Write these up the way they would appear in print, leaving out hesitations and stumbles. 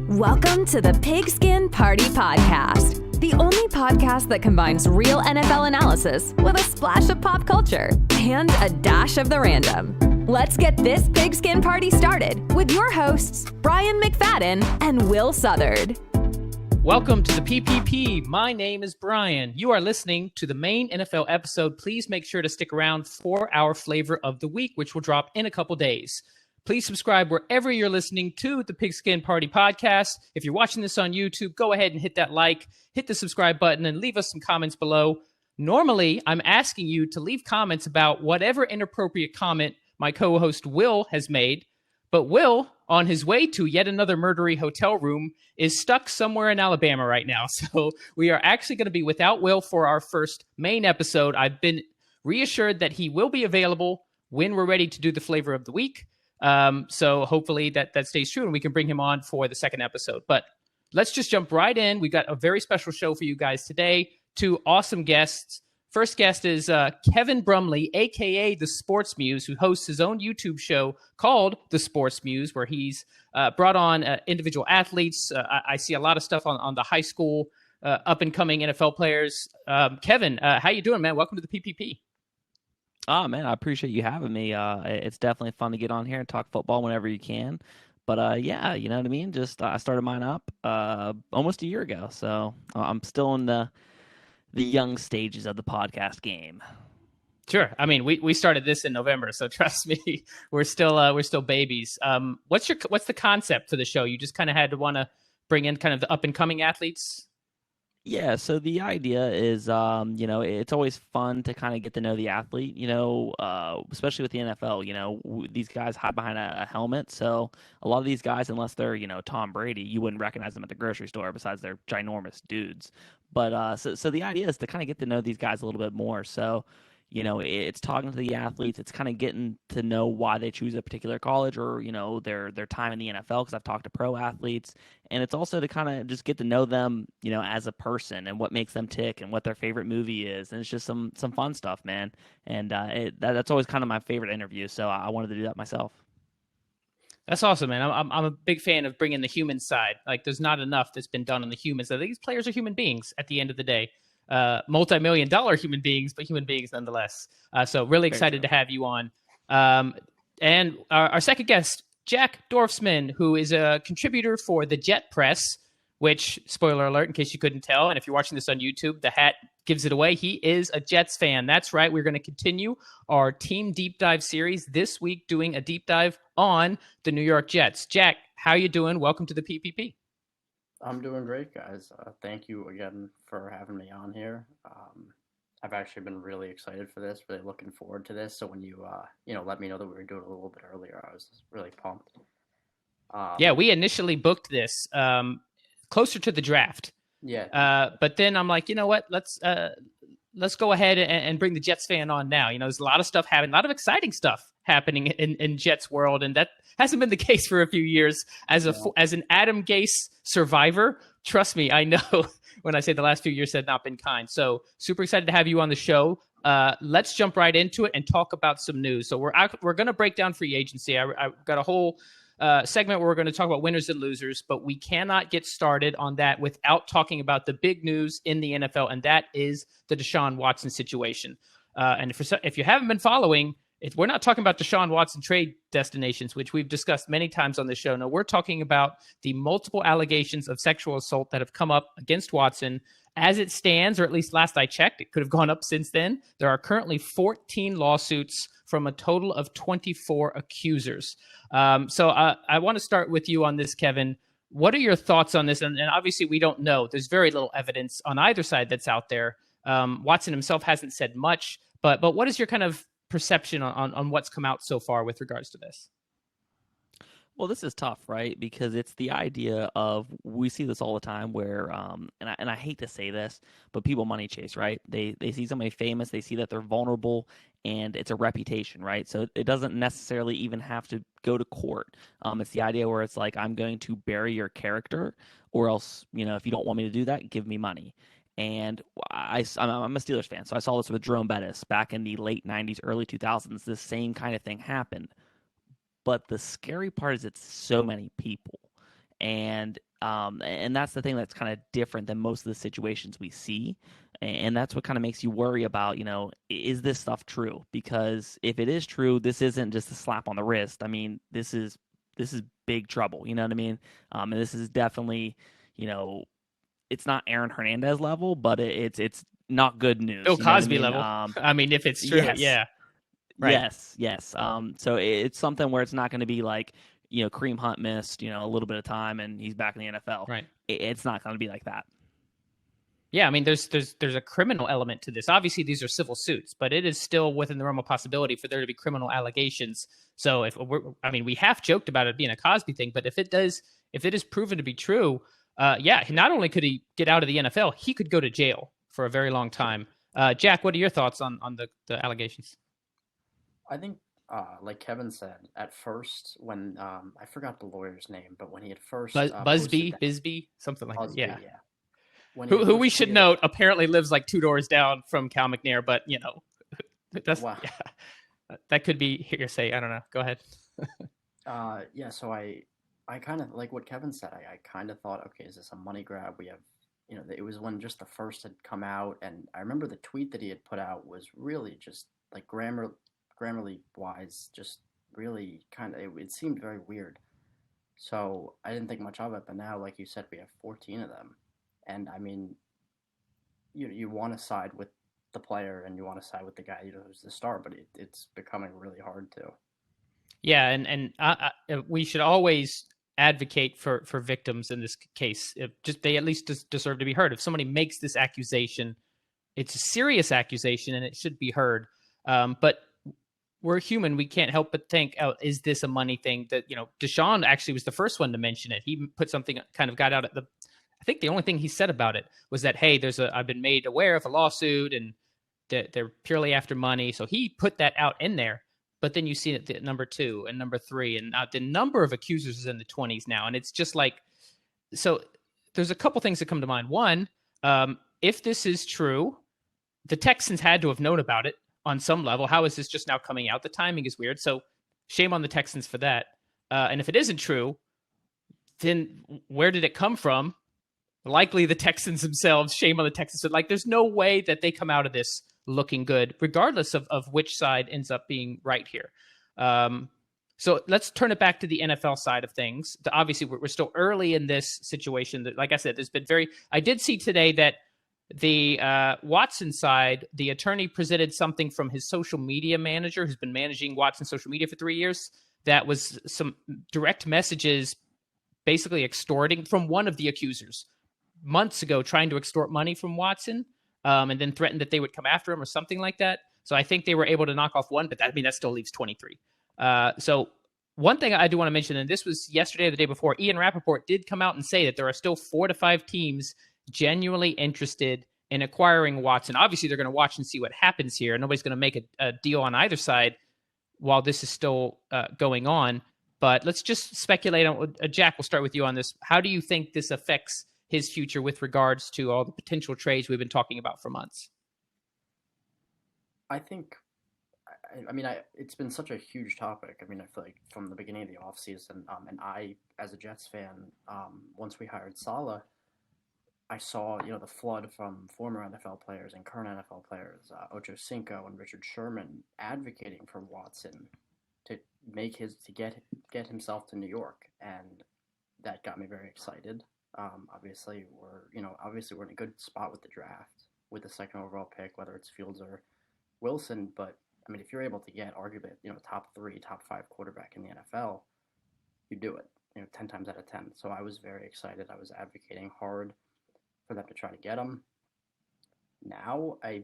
Welcome to the Pigskin Party Podcast, the only podcast that combines real NFL analysis with a splash of pop culture and a dash of the random. Let's get this Pigskin Party started with your hosts, Brian McFadden and Will Southard. Welcome to the PPP. My name is Brian. You are listening to the main NFL episode. Please make sure to stick around for our flavor of the week, which will drop in a couple days. Please subscribe wherever you're listening to the Pigskin Party Podcast. If you're watching this on YouTube, go ahead and hit that like, hit the subscribe button, and leave us some comments below. Normally, I'm asking you to leave comments about whatever inappropriate comment my co-host Will has made, but Will, on his way to yet another murdery hotel room, is stuck somewhere in Alabama right now. So we are actually going to be without Will for our first main episode. I've been reassured that he will be available when we're ready to do the flavor of the week. So hopefully that stays true and we can bring him on for the second episode. But let's just jump right in. We've got a very special show for you guys today. Two awesome guests. First guest is Kevin Brumley, a.k.a. the Sports Muse, who hosts his own YouTube show called The Sports Muse, where he's brought on individual athletes. I see a lot of stuff on the high school up-and-coming NFL players. Kevin, how you doing, man? Welcome to the PPP. Oh, man, I appreciate you having me. It's definitely fun to get on here and talk football whenever you can. But, yeah, you know what I mean? Just I started mine up almost a year ago. So I'm still in the young stages of the podcast game. Sure. I mean, we started this in November, so trust me, we're still babies. What's the concept for the show? You just kind of had to want to bring in kind of the up-and-coming athletes? Yeah, so the idea is, it's always fun to kind of get to know the athlete, especially with the NFL. These guys hide behind a helmet. So a lot of these guys, unless they're, Tom Brady, you wouldn't recognize them at the grocery store besides they're ginormous dudes. But so the idea is to kind of get to know these guys a little bit more. So, it's talking to the athletes. It's kind of getting to know why they choose a particular college or, their time in the NFL, because I've talked to pro athletes. And it's also to kind of just get to know them, as a person and what makes them tick and what their favorite movie is. And it's just some fun stuff, man. And that's always kind of my favorite interview. So I wanted to do that myself. That's awesome, man. I'm a big fan of bringing the human side. Like, there's not enough that's been done on the humans. These players are human beings at the end of the day. Multi-million-dollar human beings, but human beings nonetheless. So really excited to have you on. And our second guest, Jack Dorfsman, who is a contributor for the Jet Press, which, spoiler alert, in case you couldn't tell, and if you're watching this on YouTube, the hat gives it away. He is a Jets fan. That's right. We're going to continue our Team Deep Dive series this week, doing a deep dive on the New York Jets. Jack, how you doing? Welcome to the PPP. I'm doing great, guys. Thank you again for having me on here. I've actually been really excited for this, really looking forward to this. So when you, let me know that we were doing it a little bit earlier, I was really pumped. Yeah, we initially booked this closer to the draft. Yeah. But then I'm like, you know what? Let's go ahead and bring the Jets fan on now. There's a lot of stuff happening, a lot of exciting stuff happening in Jets world, and that hasn't been the case for a few years. As an Adam Gase survivor, trust me, I know when I say the last few years have not been kind. So super excited to have you on the show. Let's jump right into it and talk about some news. So we're going to break down free agency. I've got a whole segment where we're going to talk about winners and losers, but we cannot get started on that without talking about the big news in the NFL, and that is the Deshaun Watson situation. And if you haven't been following, we're not talking about Deshaun Watson trade destinations, which we've discussed many times on the show. No, we're talking about the multiple allegations of sexual assault that have come up against Watson. As it stands, or at least last I checked, it could have gone up since then. There are currently 14 lawsuits from a total of 24 accusers. So I want to start with you on this, Kevin. What are your thoughts on this? And obviously we don't know. There's very little evidence on either side that's out there. Watson himself hasn't said much, but what is your kind of perception on what's come out so far with regards to this? Well, this is tough, right? Because it's the idea of, we see this all the time where, and I hate to say this, but people money chase, right? They see somebody famous, they see that they're vulnerable, and it's a reputation, right? So it doesn't necessarily even have to go to court. It's the idea where it's like, I'm going to bury your character, or else, if you don't want me to do that, give me money. And I'm a Steelers fan, so I saw this with Jerome Bettis back in the late 90s, early 2000s. This same kind of thing happened. But the scary part is it's so many people. And that's the thing that's kind of different than most of the situations we see. And that's what kind of makes you worry about, is this stuff true? Because if it is true, this isn't just a slap on the wrist. I mean, this is big trouble. You know what I mean? And this is definitely, it's not Aaron Hernandez level, but it's not good news. Bill You know what Cosby I mean? level. I mean, if it's true, yes. yeah. Right. Yes. So it's something where it's not going to be like, Kareem Hunt missed, a little bit of time and he's back in the NFL. Right. It's not going to be like that. Yeah, I mean, there's a criminal element to this. Obviously, these are civil suits, but it is still within the realm of possibility for there to be criminal allegations. So we have joked about it being a Cosby thing, but if it is proven to be true, not only could he get out of the NFL, he could go to jail for a very long time. Jack, what are your thoughts on the allegations? I think, like Kevin said, at first when I forgot the lawyer's name, but when he had first Bisbee, something like that. Yeah. Who we should note apparently lives like 2 doors down from Cal McNair, but that's that could be hearsay. I don't know. Go ahead. So I kind of like what Kevin said. I kind of thought, okay, is this a money grab? We have, it was when just the first had come out, and I remember the tweet that he had put out was really just like grammarly wise, just really kind of it seemed very weird. So I didn't think much of it, but now, like you said, we have 14 of them. And I mean, you want to side with the player and you want to side with the guy who's the star, but it's becoming really hard to. Yeah, and we should always advocate for victims in this case. They at least deserve to be heard. If somebody makes this accusation, it's a serious accusation and it should be heard. But we're human. We can't help but think, oh, is this a money thing? That Deshaun actually was the first one to mention it. He put something, kind of got out at I think the only thing he said about it was that, hey, I've been made aware of a lawsuit and they're purely after money. So he put that out in there. But then you see it at number 2 and number 3, and the number of accusers is in the 20s now. And it's just like, so there's a couple things that come to mind. One, if this is true, the Texans had to have known about it on some level. How is this just now coming out? The timing is weird. So shame on the Texans for that. And if it isn't true, then where did it come from? Likely the Texans themselves. Shame on the Texans. So, there's no way that they come out of this looking good, regardless of which side ends up being right here. So let's turn it back to the NFL side of things. Obviously, we're still early in this situation. Like I said, there's been I did see today that the Watson side, the attorney presented something from his social media manager, who's been managing Watson's social media for 3 years. That was some direct messages, basically extorting from one of the accusers months ago, trying to extort money from Watson, and then threatened that they would come after him or something like that. So I think they were able to knock off one, but that still leaves 23. So one thing I do want to mention, and this was yesterday or the day before, Ian Rappaport did come out and say that there are still 4 to 5 teams genuinely interested in acquiring Watson. Obviously, they're going to watch and see what happens here. Nobody's going to make a deal on either side while this is still going on. But let's just speculate on. Jack, we'll start with you on this. How do you think this affects his future with regards to all the potential trades we've been talking about for months? I think, it's been such a huge topic. I feel like from the beginning of the offseason, and I, as a Jets fan, once we hired Saleh, I saw, the flood from former NFL players and current NFL players, Ocho Cinco and Richard Sherman, advocating for Watson to get himself to New York, and that got me very excited. Obviously we're in a good spot with the draft, with the second overall pick, whether it's Fields or Wilson. But if you're able to get arguably, top 3, top 5 quarterback in the NFL, you do it, 10 times out of 10. So I was very excited. I was advocating hard for them to try to get him. Now, I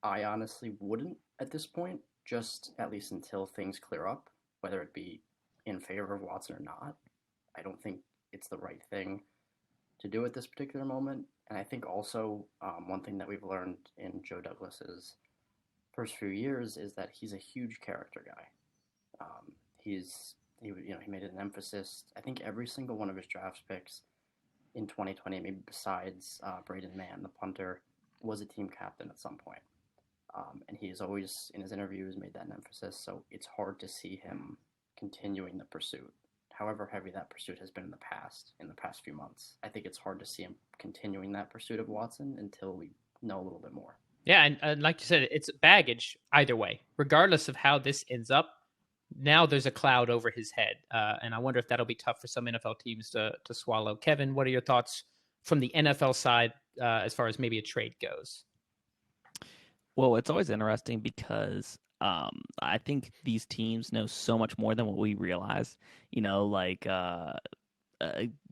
honestly wouldn't at this point, just at least until things clear up, whether it be in favor of Watson or not. I don't think it's the right thing to do at this particular moment. And I think also one thing that we've learned in Joe Douglas's first few years is that he's a huge character guy. He made it an emphasis. I think every single one of his draft picks in 2020, maybe besides Braden Mann, the punter, was a team captain at some point. And he has always, in his interviews, made that an emphasis. So it's hard to see him continuing the pursuit. however heavy that pursuit has been in the past few months. I think it's hard to see him continuing that pursuit of Watson until we know a little bit more. Yeah, and like you said, it's baggage either way. Regardless of how this ends up, now there's a cloud over his head. And I wonder if that'll be tough for some NFL teams to swallow. Kevin, what are your thoughts from the NFL side as far as maybe a trade goes? Well, it's always interesting because I think these teams know so much more than what we realize.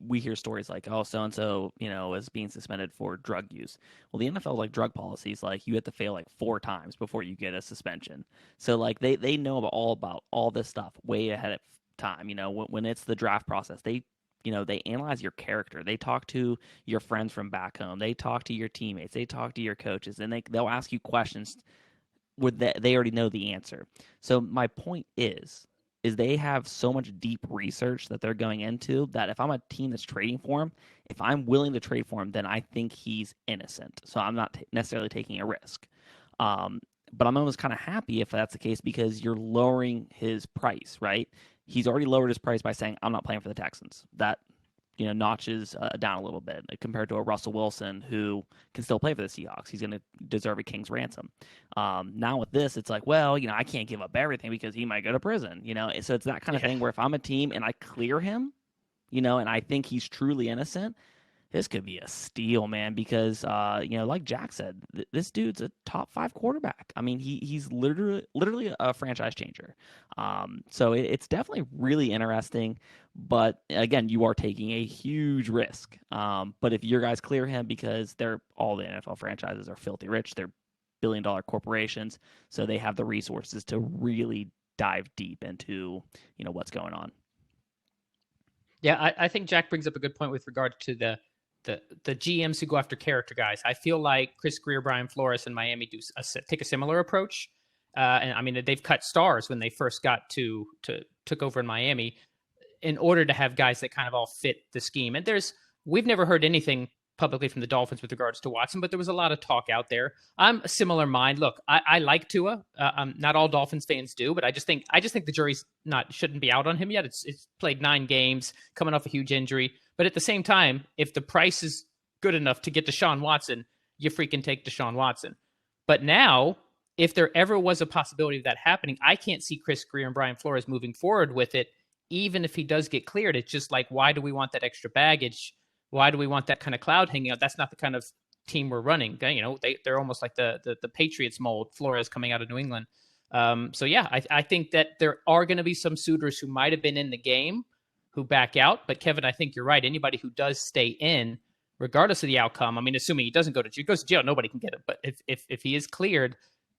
We hear stories like, oh, so-and-so, is being suspended for drug use. Well, the NFL, drug policies, you have to fail 4 times before you get a suspension. So, they know about all this stuff way ahead of time. When it's the draft process, they analyze your character. They talk to your friends from back home. They talk to your teammates. They talk to your coaches, and they'll ask you questions where they already know the answer. So my point is they have so much deep research that they're going into that if I'm a team that's trading for him, if I'm willing to trade for him, then I think he's innocent. So I'm not necessarily taking a risk. But I'm almost kind of happy if that's the case because you're lowering his price, right? He's already lowered his price by saying, I'm not playing for the Texans. That, notches down a little bit compared to a Russell Wilson who can still play for the Seahawks. He's going to deserve a king's ransom. Now with this, it's I can't give up everything because he might go to prison, So it's that kind of thing where if I'm a team and I clear him, and I think he's truly innocent, this could be a steal, man, because, like Jack said, this dude's a top 5 quarterback. I mean, he's literally a franchise changer. So it's definitely really interesting. But, again, you are taking a huge risk. But if your guys clear him because all the NFL franchises are filthy rich, they're billion-dollar corporations, so they have the resources to really dive deep into, what's going on. Yeah, I think Jack brings up a good point with regard to the GMs who go after character guys. I feel like Chris Greer, Brian Flores, and Miami take a similar approach. And I mean, they've cut stars when they first took over in Miami in order to have guys that kind of all fit the scheme. And we've never heard anything publicly from the Dolphins with regards to Watson, but there was a lot of talk out there. I'm a similar mind. Look, I like Tua. Not all Dolphins fans do, but I just think the jury's shouldn't be out on him yet. It's played 9 games, coming off a huge injury. But at the same time, if the price is good enough to get Deshaun Watson, you freaking take Deshaun Watson. But now, if there ever was a possibility of that happening, I can't see Chris Greer and Brian Flores moving forward with it, even if he does get cleared. It's just why do we want that extra baggage? Why do we want that kind of cloud hanging out? That's not the kind of team we're running. They're almost like the Patriots mold, Flores coming out of New England. So yeah, I think that there are going to be some suitors who might have been in the game who back out. But Kevin, I think you're right. Anybody who does stay in, regardless of the outcome, I mean, assuming he doesn't go to jail, goes to jail, nobody can get him. But if he is cleared,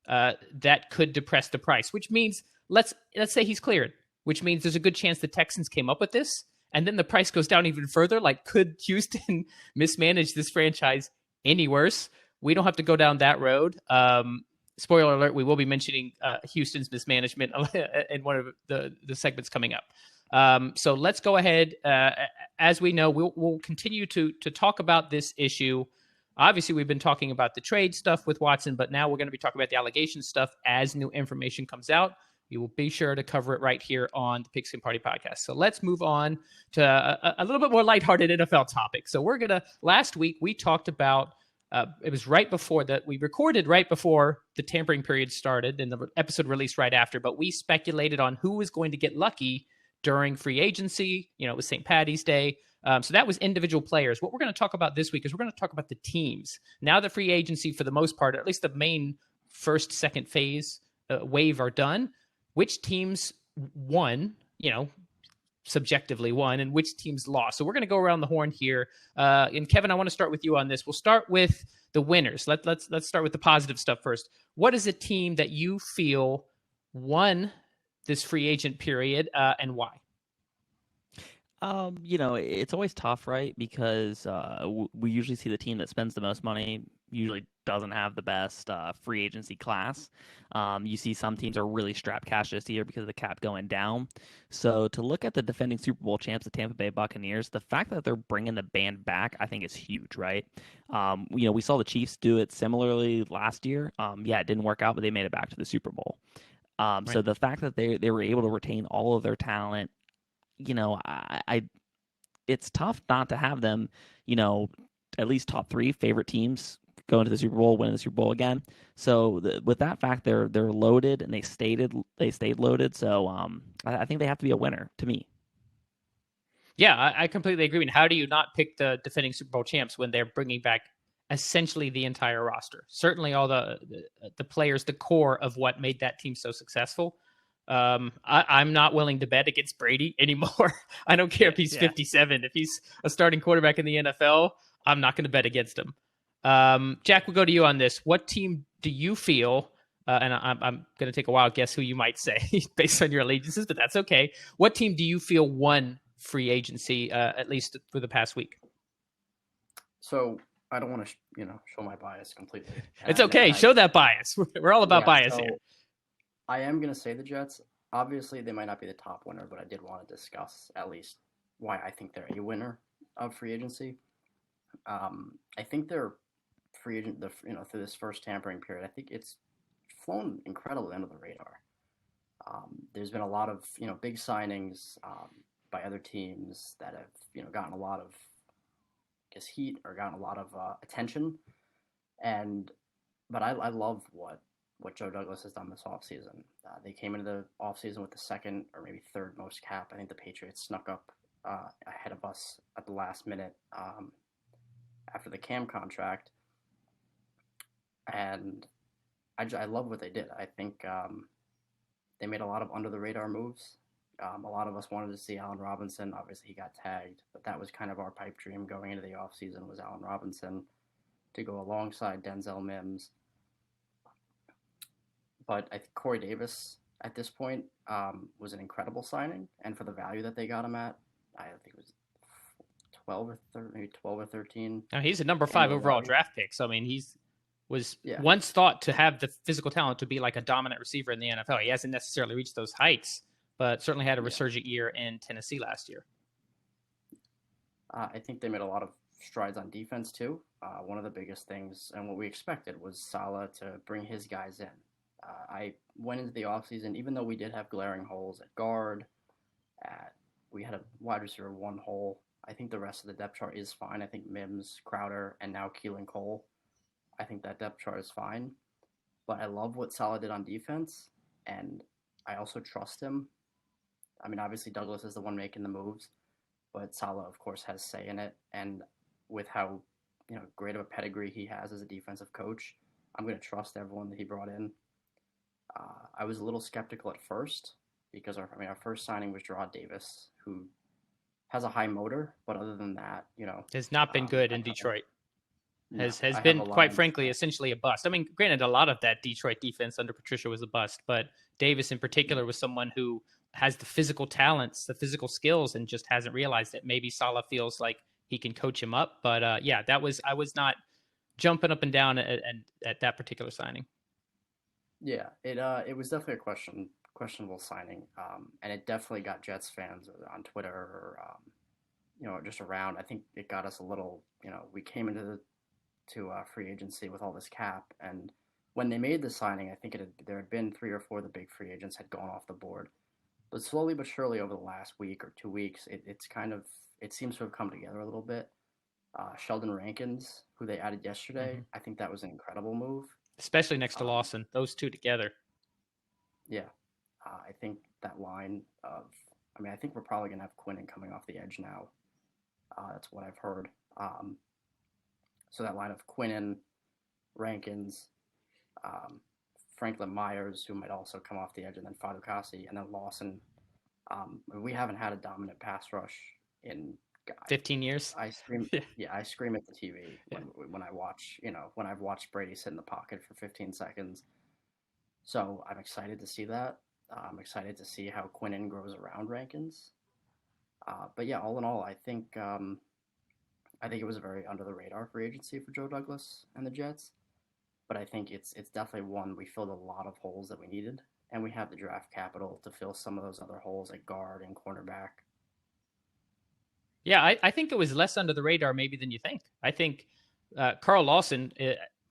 that could depress the price, which means let's say he's cleared, which means there's a good chance the Texans came up with this. And then the price goes down even further. Could Houston mismanage this franchise any worse? We don't have to go down that road. Spoiler alert, we will be mentioning Houston's mismanagement in one of the segments coming up. So let's go ahead. As we know, we'll continue to talk about this issue. Obviously, we've been talking about the trade stuff with Watson, but now we're going to be talking about the allegation stuff as new information comes out. We will be sure to cover it right here on the Pigskin Party podcast. So let's move on to a little bit more lighthearted NFL topic. So last week we talked about, it was right before that, we recorded right before the tampering period started and the episode released right after, but we speculated on who was going to get lucky during free agency. It was St. Paddy's Day. So that was individual players. What we're going to talk about this week is we're going to talk about the teams. Now the free agency, for the most part, at least the main first, second phase wave are done. Which teams won, subjectively won, and which teams lost. So we're going to go around the horn here. And Kevin, I want to start with you on this. We'll start with the winners. Let's start with the positive stuff first. What is a team that you feel won this free agent period, and why? It's always tough, right? Because we usually see the team that spends the most money usually doesn't have the best free agency class. You see some teams are really strapped cash this year because of the cap going down. So to look at the defending Super Bowl champs, the Tampa Bay Buccaneers, the fact that they're bringing the band back, I think is huge, right? We saw the Chiefs do it similarly last year. It didn't work out, but they made it back to the Super Bowl. Right. So the fact that they were able to retain all of their talent, it's tough not to have them, at least top 3 favorite teams go into the Super Bowl, win the Super Bowl again. So with that fact, they're loaded and they stayed loaded. So I think they have to be a winner to me. Yeah, I completely agree. And how do you not pick the defending Super Bowl champs when they're bringing back essentially the entire roster? Certainly all the players, the core of what made that team so successful. I'm not willing to bet against Brady anymore. I don't care if he's 57. If he's a starting quarterback in the NFL, I'm not going to bet against him. Jack, we'll go to you on this. What team do you feel, and I'm going to take a wild guess who you might say based on your allegiances, but that's okay. What team do you feel won free agency, at least for the past week? So I don't want to, show my bias completely. It's okay. Show that bias. We're all about bias here. I am going to say the Jets. Obviously, they might not be the top winner, but I did want to discuss at least why I think they're a winner of free agency. I think they're free agent, through this first tampering period. I think it's flown incredibly under the radar. There's been a lot of, big signings by other teams that have, gotten a lot of, heat or gotten a lot of attention. But I love what Joe Douglas has done this offseason. They came into the offseason with the second or maybe third most cap. I think the Patriots snuck up ahead of us at the last minute after the Cam contract. And I love what they did. I think they made a lot of under-the-radar moves. A lot of us wanted to see Allen Robinson. Obviously, he got tagged, but that was kind of our pipe dream going into the offseason was Allen Robinson to go alongside Denzel Mims. But I think Corey Davis at this point was an incredible signing, and for the value that they got him at, I think it was 12 or 13. Now, he's a number 5 overall draft pick. So I mean, was once thought to have the physical talent to be like a dominant receiver in the NFL. He hasn't necessarily reached those heights, but certainly had a resurgent year in Tennessee last year. I think they made a lot of strides on defense too. One of the biggest things, and what we expected, was Saleh to bring his guys in. I went into the offseason, even though we did have glaring holes at guard, we had a wide receiver 1 hole. I think the rest of the depth chart is fine. I think Mims, Crowder, and now Keelan Cole. I think that depth chart is fine. But I love what Saleh did on defense, and I also trust him. I mean, obviously Douglas is the one making the moves, but Saleh, of course, has say in it. And with how great of a pedigree he has as a defensive coach, I'm going to trust everyone that he brought in. I was a little skeptical at first because our first signing was Jarrad Davis, who has a high motor, but other than that, has not been good in Detroit. Has been, quite frankly, essentially a bust. I mean, granted, a lot of that Detroit defense under Patricia was a bust, but Davis in particular was someone who has the physical talents, the physical skills, and just hasn't realized it. Maybe Saleh feels like he can coach him up, but I was not jumping up and down at that particular signing. Yeah, it was definitely a questionable signing, and it definitely got Jets fans on Twitter or just around. I think it got us a little. We came into free agency with all this cap, and when they made the signing, I think there had been 3 or 4 of the big free agents had gone off the board, but slowly but surely over the last week or 2 weeks, it seems to have come together a little bit. Sheldon Rankins, who they added yesterday, I think that was an incredible move. Especially next to Lawson, those two together. Yeah. I think that line I think we're probably going to have Quinnen coming off the edge now. That's what I've heard. So that line of Quinnen, Rankins, Franklin Myers, who might also come off the edge, and then Fatukasi, and then Lawson. We haven't had a dominant pass rush in 15 years. I scream at the TV when I watch, when I've watched Brady sit in the pocket for 15 seconds. So I'm excited to see that. I'm excited to see how Quinnen grows around Rankins. But yeah, all in all, I think it was a very under the radar free agency for Joe Douglas and the Jets. But I think it's definitely one we filled a lot of holes that we needed, and we have the draft capital to fill some of those other holes at guard and cornerback. Yeah, I think it was less under the radar maybe than you think. I think Carl Lawson,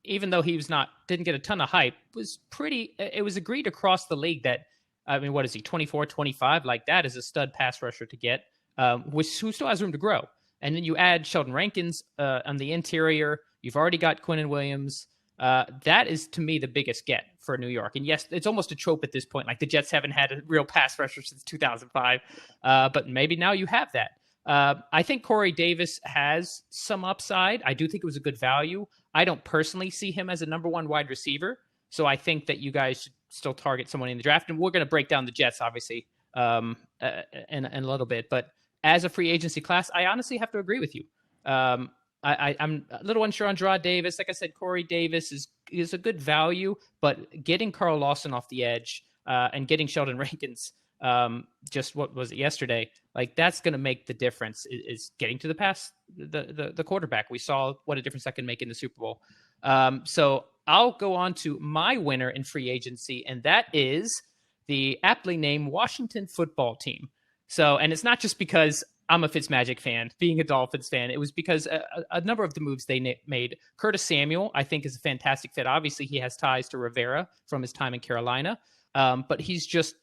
even though he didn't get a ton of hype, it was agreed across the league that I mean, what is he, 24, 25? Like, that is a stud pass rusher to get, who still has room to grow. And then you add Sheldon Rankins on the interior. You've already got Quinnen Williams. That is, to me, the biggest get for New York. And yes, it's almost a trope at this point. Like, the Jets haven't had a real pass rusher since 2005. But maybe now you have that. I think Corey Davis has some upside. I do think it was a good value. I don't personally see him as a number one wide receiver. So I think that you guys should still target someone in the draft. And we're going to break down the Jets, obviously, in a little bit. But as a free agency class, I honestly have to agree with you. I'm a little unsure on Gerard Davis. Like I said, Corey Davis is a good value, but getting Carl Lawson off the edge and getting Sheldon Rankins, just what was it yesterday? Like, that's going to make the difference. Is getting to the quarterback. We saw what a difference that can make in the Super Bowl. So I'll go on to my winner in free agency, and that is the aptly named Washington Football Team. So, and it's not just because I'm a Fitzmagic fan, being a Dolphins fan. It was because a number of the moves they made. Curtis Samuel, I think, is a fantastic fit. Obviously, he has ties to Rivera from his time in Carolina, but he's just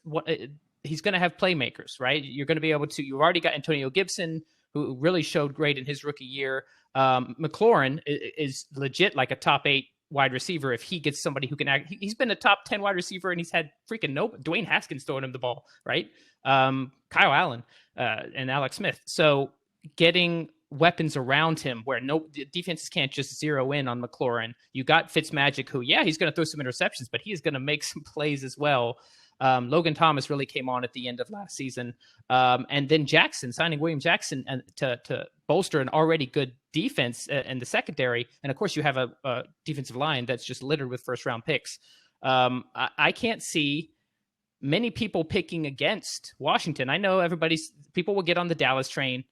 he's going to have playmakers, right? You're going to be able to. You've already got Antonio Gibson, who really showed great in his rookie year. McLaurin is legit like a top 8 wide receiver if he gets somebody who can act. He's been a top 10 wide receiver, and he's had freaking Dwayne Haskins throwing him the ball, right? Kyle Allen and Alex Smith. So getting weapons around him where defenses can't just zero in on McLaurin. You got Fitzmagic, who, he's going to throw some interceptions, but he is going to make some plays as well. Logan Thomas really came on at the end of last season. And then signing William Jackson to bolster an already good defense in the secondary. And of course, you have a defensive line that's just littered with first-round picks. I can't see many people picking against Washington. I know people will get on the Dallas train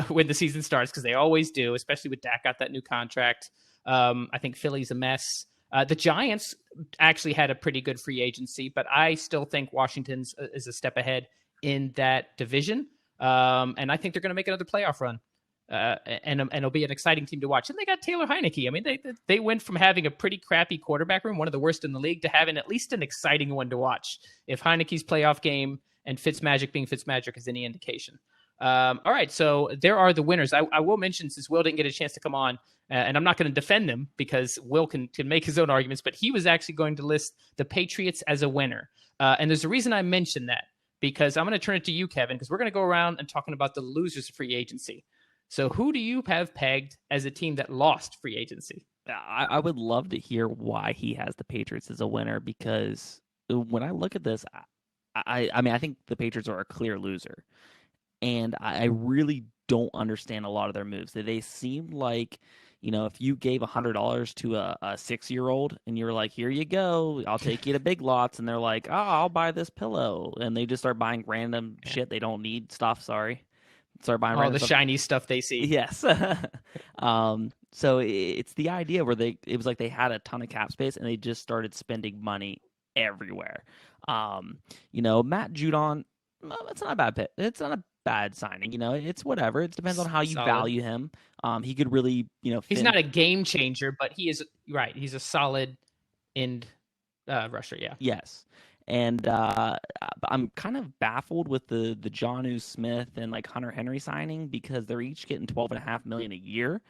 when the season starts, because they always do, especially with Dak got that new contract. I think Philly's a mess. The Giants actually had a pretty good free agency, but I still think Washington's is a step ahead in that division. And I think they're going to make another playoff run. And it'll be an exciting team to watch. And they got Taylor Heineke. I mean, they went from having a pretty crappy quarterback room, one of the worst in the league, to having at least an exciting one to watch. If Heineke's playoff game and Fitzmagic being Fitzmagic is any indication. All right, so there are the winners. I will mention, since Will didn't get a chance to come on, and I'm not going to defend him because Will can make his own arguments, but he was actually going to list the Patriots as a winner. And there's a reason I mentioned that, because I'm going to turn it to you, Kevin, because we're going to go around and talking about the losers of free agency. So who do you have pegged as a team that lost free agency? I would love to hear why he has the Patriots as a winner, because when I look at this, I mean, I think the Patriots are a clear loser. And I really don't understand a lot of their moves. They seem like, if you gave $100 to a 6-year-old and you were like, here you go, I'll take you to Big Lots. And they're like, oh, I'll buy this pillow. And they just start buying random shit they don't need stuff. Start buying all the stuff. shiny stuff they see. Yes. So it's the idea where it was like they had a ton of cap space and they just started spending money everywhere. Matt Judon, it's not a bad pick. It's not a bad signing. It's whatever. It depends on how you value him. He could really, he's not a game changer, but he is right. He's a solid end rusher. Yeah. Yes. And I'm kind of baffled with the Jonnu Smith and like Hunter Henry signing, because they're each getting $12.5 million a year.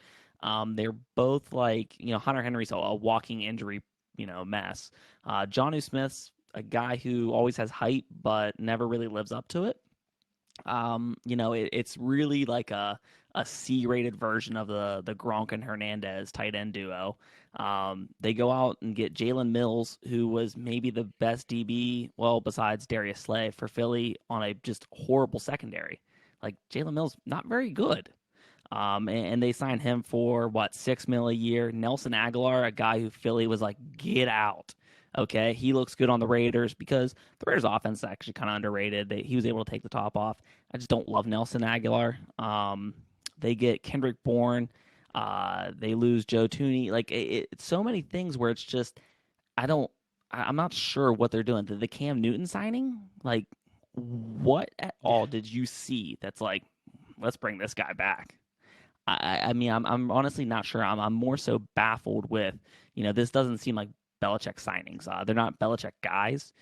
They're both like, Hunter Henry's a walking injury, mess. Jonnu Smith's a guy who always has hype, but never really lives up to it. It's really like a C-rated version of the Gronk and Hernandez tight end duo. They go out and get Jalen Mills, who was maybe the best DB, well, besides Darius Slay, for Philly, on a just horrible secondary. Like, Jalen Mills, not very good. And they signed him for, $6 million a year. Nelson Aguilar, a guy who Philly was like, get out. Okay, he looks good on the Raiders, because the Raiders' offense is actually kind of underrated. He was able to take the top off. I just don't love Nelson Aguilar. They get Kendrick Bourne. They lose Joe Tooney. Like, it's so many things where it's just, I'm not sure what they're doing. The Cam Newton signing, like, what at all did you see that's like, let's bring this guy back? I mean, I'm honestly not sure. I'm more so baffled with, this doesn't seem like Belichick signings. They're not Belichick guys.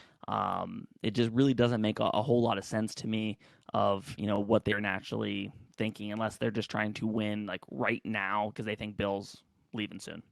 It just really doesn't make a whole lot of sense to me of, what they're naturally thinking, unless they're just trying to win like right now because they think Bill's leaving soon.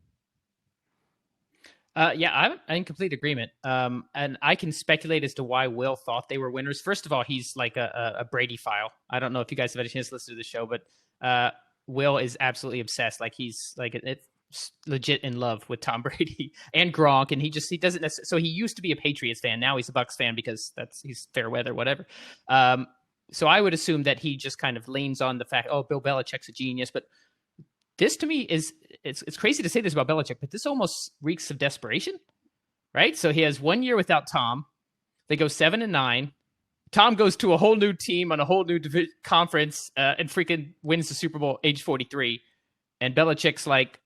Yeah, I'm in complete agreement. And I can speculate as to why Will thought they were winners. First of all, he's like a Brady file. I don't know if you guys have had a chance to listen to the show, but Will is absolutely obsessed. Like he's like it's legit in love with Tom Brady and Gronk, and he doesn't. So he used to be a Patriots fan. Now he's a Bucs fan because he's fair weather, whatever. So I would assume that he just kind of leans on the fact, oh, Bill Belichick's a genius, but this to me is it's crazy to say this about Belichick, but this almost reeks of desperation, right? So he has 1 year without Tom. They go 7-9. Tom goes to a whole new team on a whole new conference and freaking wins the Super Bowl age 43. And Belichick's like,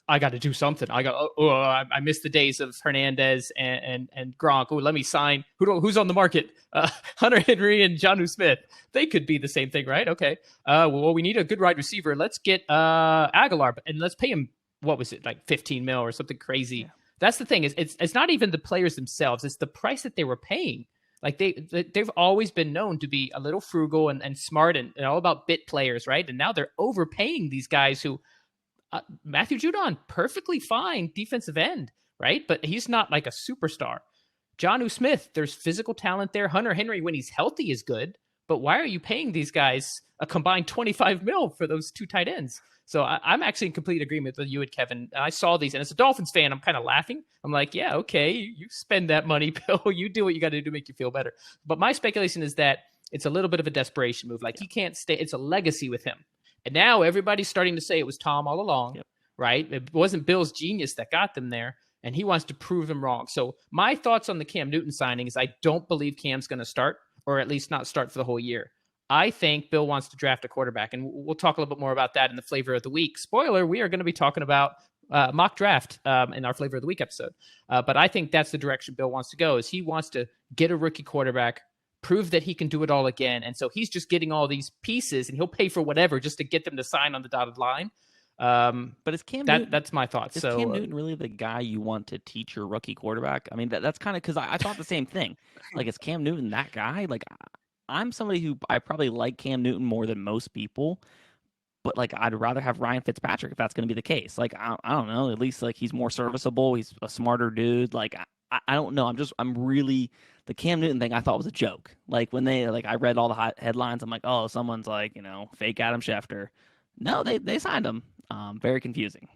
I got to do something. I missed the days of Hernandez and Gronk. Oh, let me sign. Who's on the market? Hunter Henry and Jonnu Smith. They could be the same thing, right? Okay. Well, we need a good wide receiver. Let's get Aguilar and let's pay him. What was it, like 15 mil or something crazy? Yeah. That's the thing. It's not even the players themselves. It's the price that they were paying. Like they've always been known to be a little frugal and smart and all about bit players, right? And now they're overpaying these guys who. Matthew Judon, perfectly fine defensive end, right? But he's not like a superstar. Jonnu Smith, there's physical talent there. Hunter Henry, when he's healthy, is good. But why are you paying these guys a combined 25 mil for those two tight ends? So I'm actually in complete agreement with you and Kevin. I saw these, and as a Dolphins fan, I'm kind of laughing. I'm like, yeah, okay, you spend that money, Bill. You do what you got to do to make you feel better. But my speculation is that it's a little bit of a desperation move. Like he can't stay. It's a legacy with him. And now everybody's starting to say it was Tom all along, right? It wasn't Bill's genius that got them there, and he wants to prove him wrong. So my thoughts on the Cam Newton signing is I don't believe Cam's going to start, or at least not start for the whole year. I think Bill wants to draft a quarterback, and we'll talk a little bit more about that in the Flavor of the Week. Spoiler, we are going to be talking about mock draft in our Flavor of the Week episode. But I think that's the direction Bill wants to go, is he wants to get a rookie quarterback, prove that he can do it all again. And so he's just getting all these pieces and he'll pay for whatever just to get them to sign on the dotted line. But is Cam Newton, that's my thoughts. Is Cam Newton really the guy you want to teach your rookie quarterback? I mean, that's kind of because I thought the same thing. Like, is Cam Newton that guy? Like, I'm somebody who I probably like Cam Newton more than most people, but like I'd rather have Ryan Fitzpatrick if that's going to be the case. Like, I don't know. At least like he's more serviceable. He's a smarter dude. Like, I don't know. I'm really the Cam Newton thing I thought was a joke. Like when I read all the headlines, I'm like, oh, someone's like, fake Adam Schefter. No, they signed him. Very confusing.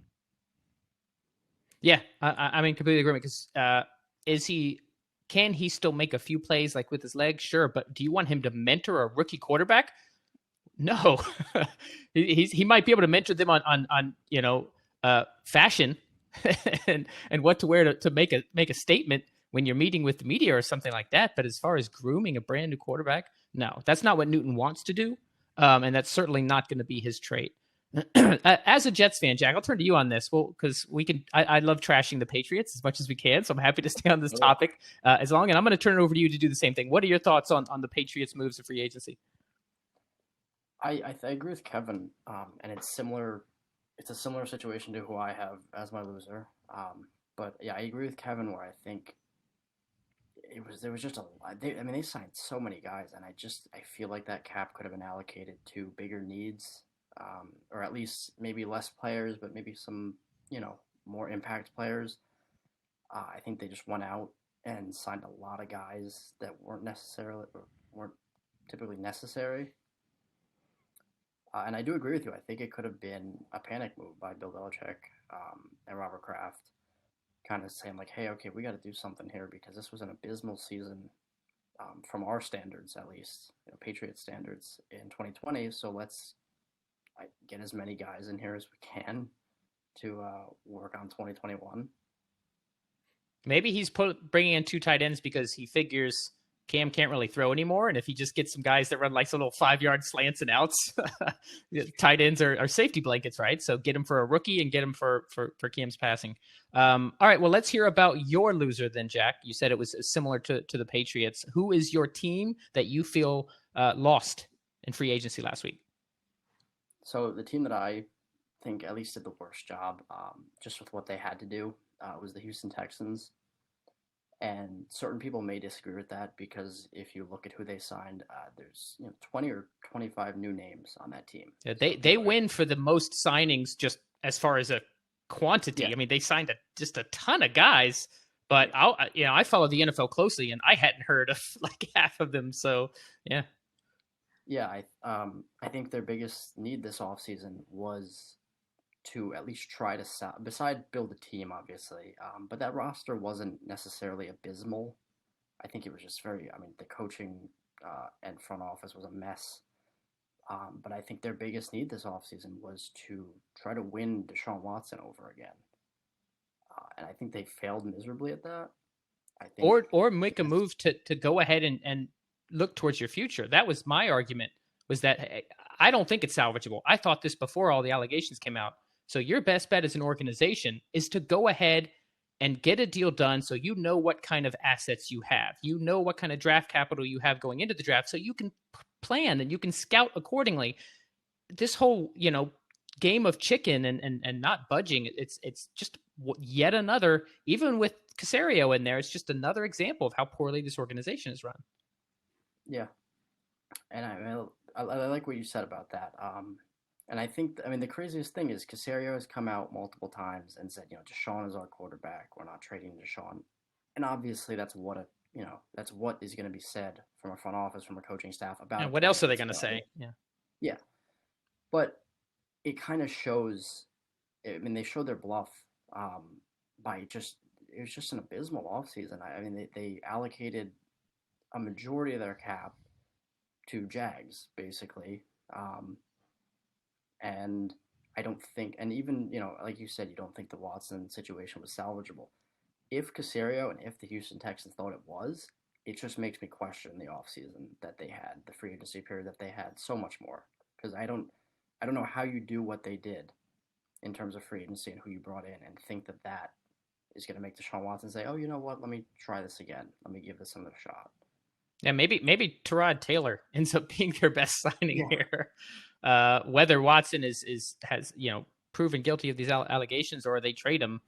Yeah, I'm in complete agreement because can he still make a few plays like with his legs? Sure, but do you want him to mentor a rookie quarterback? No, he might be able to mentor them on fashion and what to wear to make a statement when you're meeting with the media or something like that. But as far as grooming a brand new quarterback, no, that's not what Newton wants to do. And that's certainly not going to be his trait. As a Jets fan, Jack, I'll turn to you on this. Well, because I love trashing the Patriots as much as we can. So I'm happy to stay on this topic and I'm going to turn it over to you to do the same thing. What are your thoughts on the Patriots moves of free agency? I agree with Kevin. And it's similar. It's a similar situation to who I have as my loser. But yeah, I agree with Kevin where I think there was just a lot. They signed so many guys, and I feel like that cap could have been allocated to bigger needs, or at least maybe less players, but maybe some more impact players. I think they just went out and signed a lot of guys that weren't typically necessary. And I do agree with you. I think it could have been a panic move by Bill Belichick and Robert Kraft, kind of saying like, hey, okay, we got to do something here because this was an abysmal season from our standards, at least, Patriot standards in 2020. So let's get as many guys in here as we can to work on 2021. Maybe he's bringing in two tight ends because he figures Cam can't really throw anymore, and if he just gets some guys that run like some little 5-yard slants and outs, tight ends are safety blankets, right? So get him for a rookie and get him for Cam's passing. All right, well, let's hear about your loser then, Jack. You said it was similar to the Patriots. Who is your team that you feel lost in free agency last week? So the team that I think at least did the worst job, just with what they had to do, was the Houston Texans. And certain people may disagree with that because if you look at who they signed, there's 20 or 25 new names on that team. Yeah, they win for the most signings just as far as a quantity. Yeah. I mean, they signed just a ton of guys, but I follow the NFL closely, and I hadn't heard of like half of them. So yeah. Yeah, I think their biggest need this offseason was to at least try to besides build a team, obviously. But that roster wasn't necessarily abysmal. I think it was just the coaching and front office was a mess. But I think their biggest need this offseason was to try to win Deshaun Watson over again. And I think they failed miserably at that. I think, or make a move to go ahead and look towards your future. That was my argument, was that I don't think it's salvageable. I thought this before all the allegations came out. So your best bet as an organization is to go ahead and get a deal done so you know what kind of assets you have. You know what kind of draft capital you have going into the draft so you can plan and you can scout accordingly. This whole, game of chicken and not budging, it's just yet another, even with Caserio in there, it's just another example of how poorly this organization is run. Yeah. And I like what you said about that. And I think, the craziest thing is Caserio has come out multiple times and said, Deshaun is our quarterback. We're not trading Deshaun. And obviously that's what is going to be said from a front office, from a coaching staff about. And what else are they going to say? Yeah. Yeah. But it kind of shows, they showed their bluff by it was just an abysmal offseason. They allocated a majority of their cap to Jags, basically. And I don't think, and even, like you said, you don't think the Watson situation was salvageable. If Caserio and if the Houston Texans thought it was, it just makes me question the offseason that they had, the free agency period that they had, so much more. Because I don't know how you do what they did in terms of free agency and who you brought in and think that is going to make Deshaun Watson say, oh, you know what, let me try this again. Let me give this another shot. Yeah, maybe Tyrod Taylor ends up being their best signing here. Whether Watson has proven guilty of these allegations or they trade him,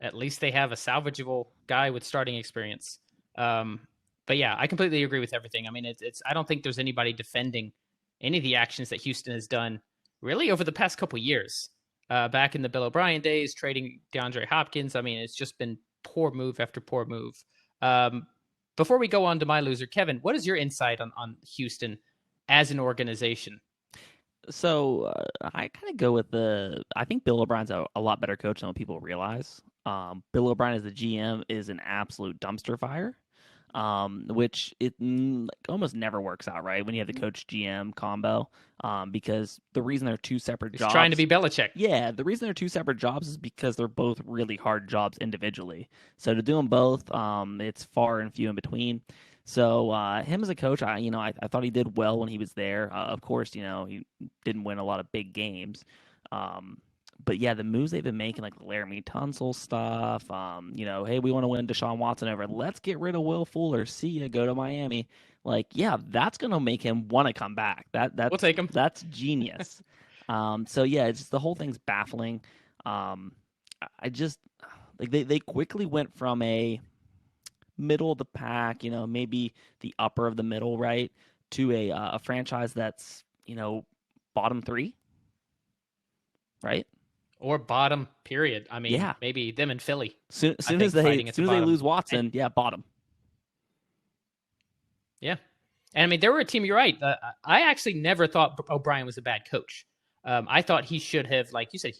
at least they have a salvageable guy with starting experience. But yeah, I completely agree with everything. I don't think there's anybody defending any of the actions that Houston has done really over the past couple of years. Back in the Bill O'Brien days, trading DeAndre Hopkins, it's just been poor move after poor move. Before we go on to my loser, Kevin, what is your insight on Houston as an organization? So I kind of go with I think Bill O'Brien's a lot better coach than what people realize. Bill O'Brien as the GM is an absolute dumpster fire, which it almost never works out, right? When you have the coach GM combo, because the reason they're two separate jobs. Trying to be Belichick. Yeah, the reason they're two separate jobs is because they're both really hard jobs individually. So to do them both, it's far and few in between. So him as a coach, I thought he did well when he was there. Of course, he didn't win a lot of big games. But yeah, the moves they've been making, like the Laramie Tunsil stuff, hey, we want to win Deshaun Watson over. Let's get rid of Will Fuller. See ya, go to Miami. Like, yeah, that's gonna make him want to come back. We'll take him. That's genius. So yeah, it's just the whole thing's baffling. I just they quickly went from a middle of the pack, maybe the upper of the middle, right, to a franchise that's bottom three, right? Or bottom, period. Yeah. Maybe them and Philly. Soon as they lose Watson, bottom. Yeah. And they were a team, you're right. I actually never thought O'Brien was a bad coach. I thought he should have, like you said,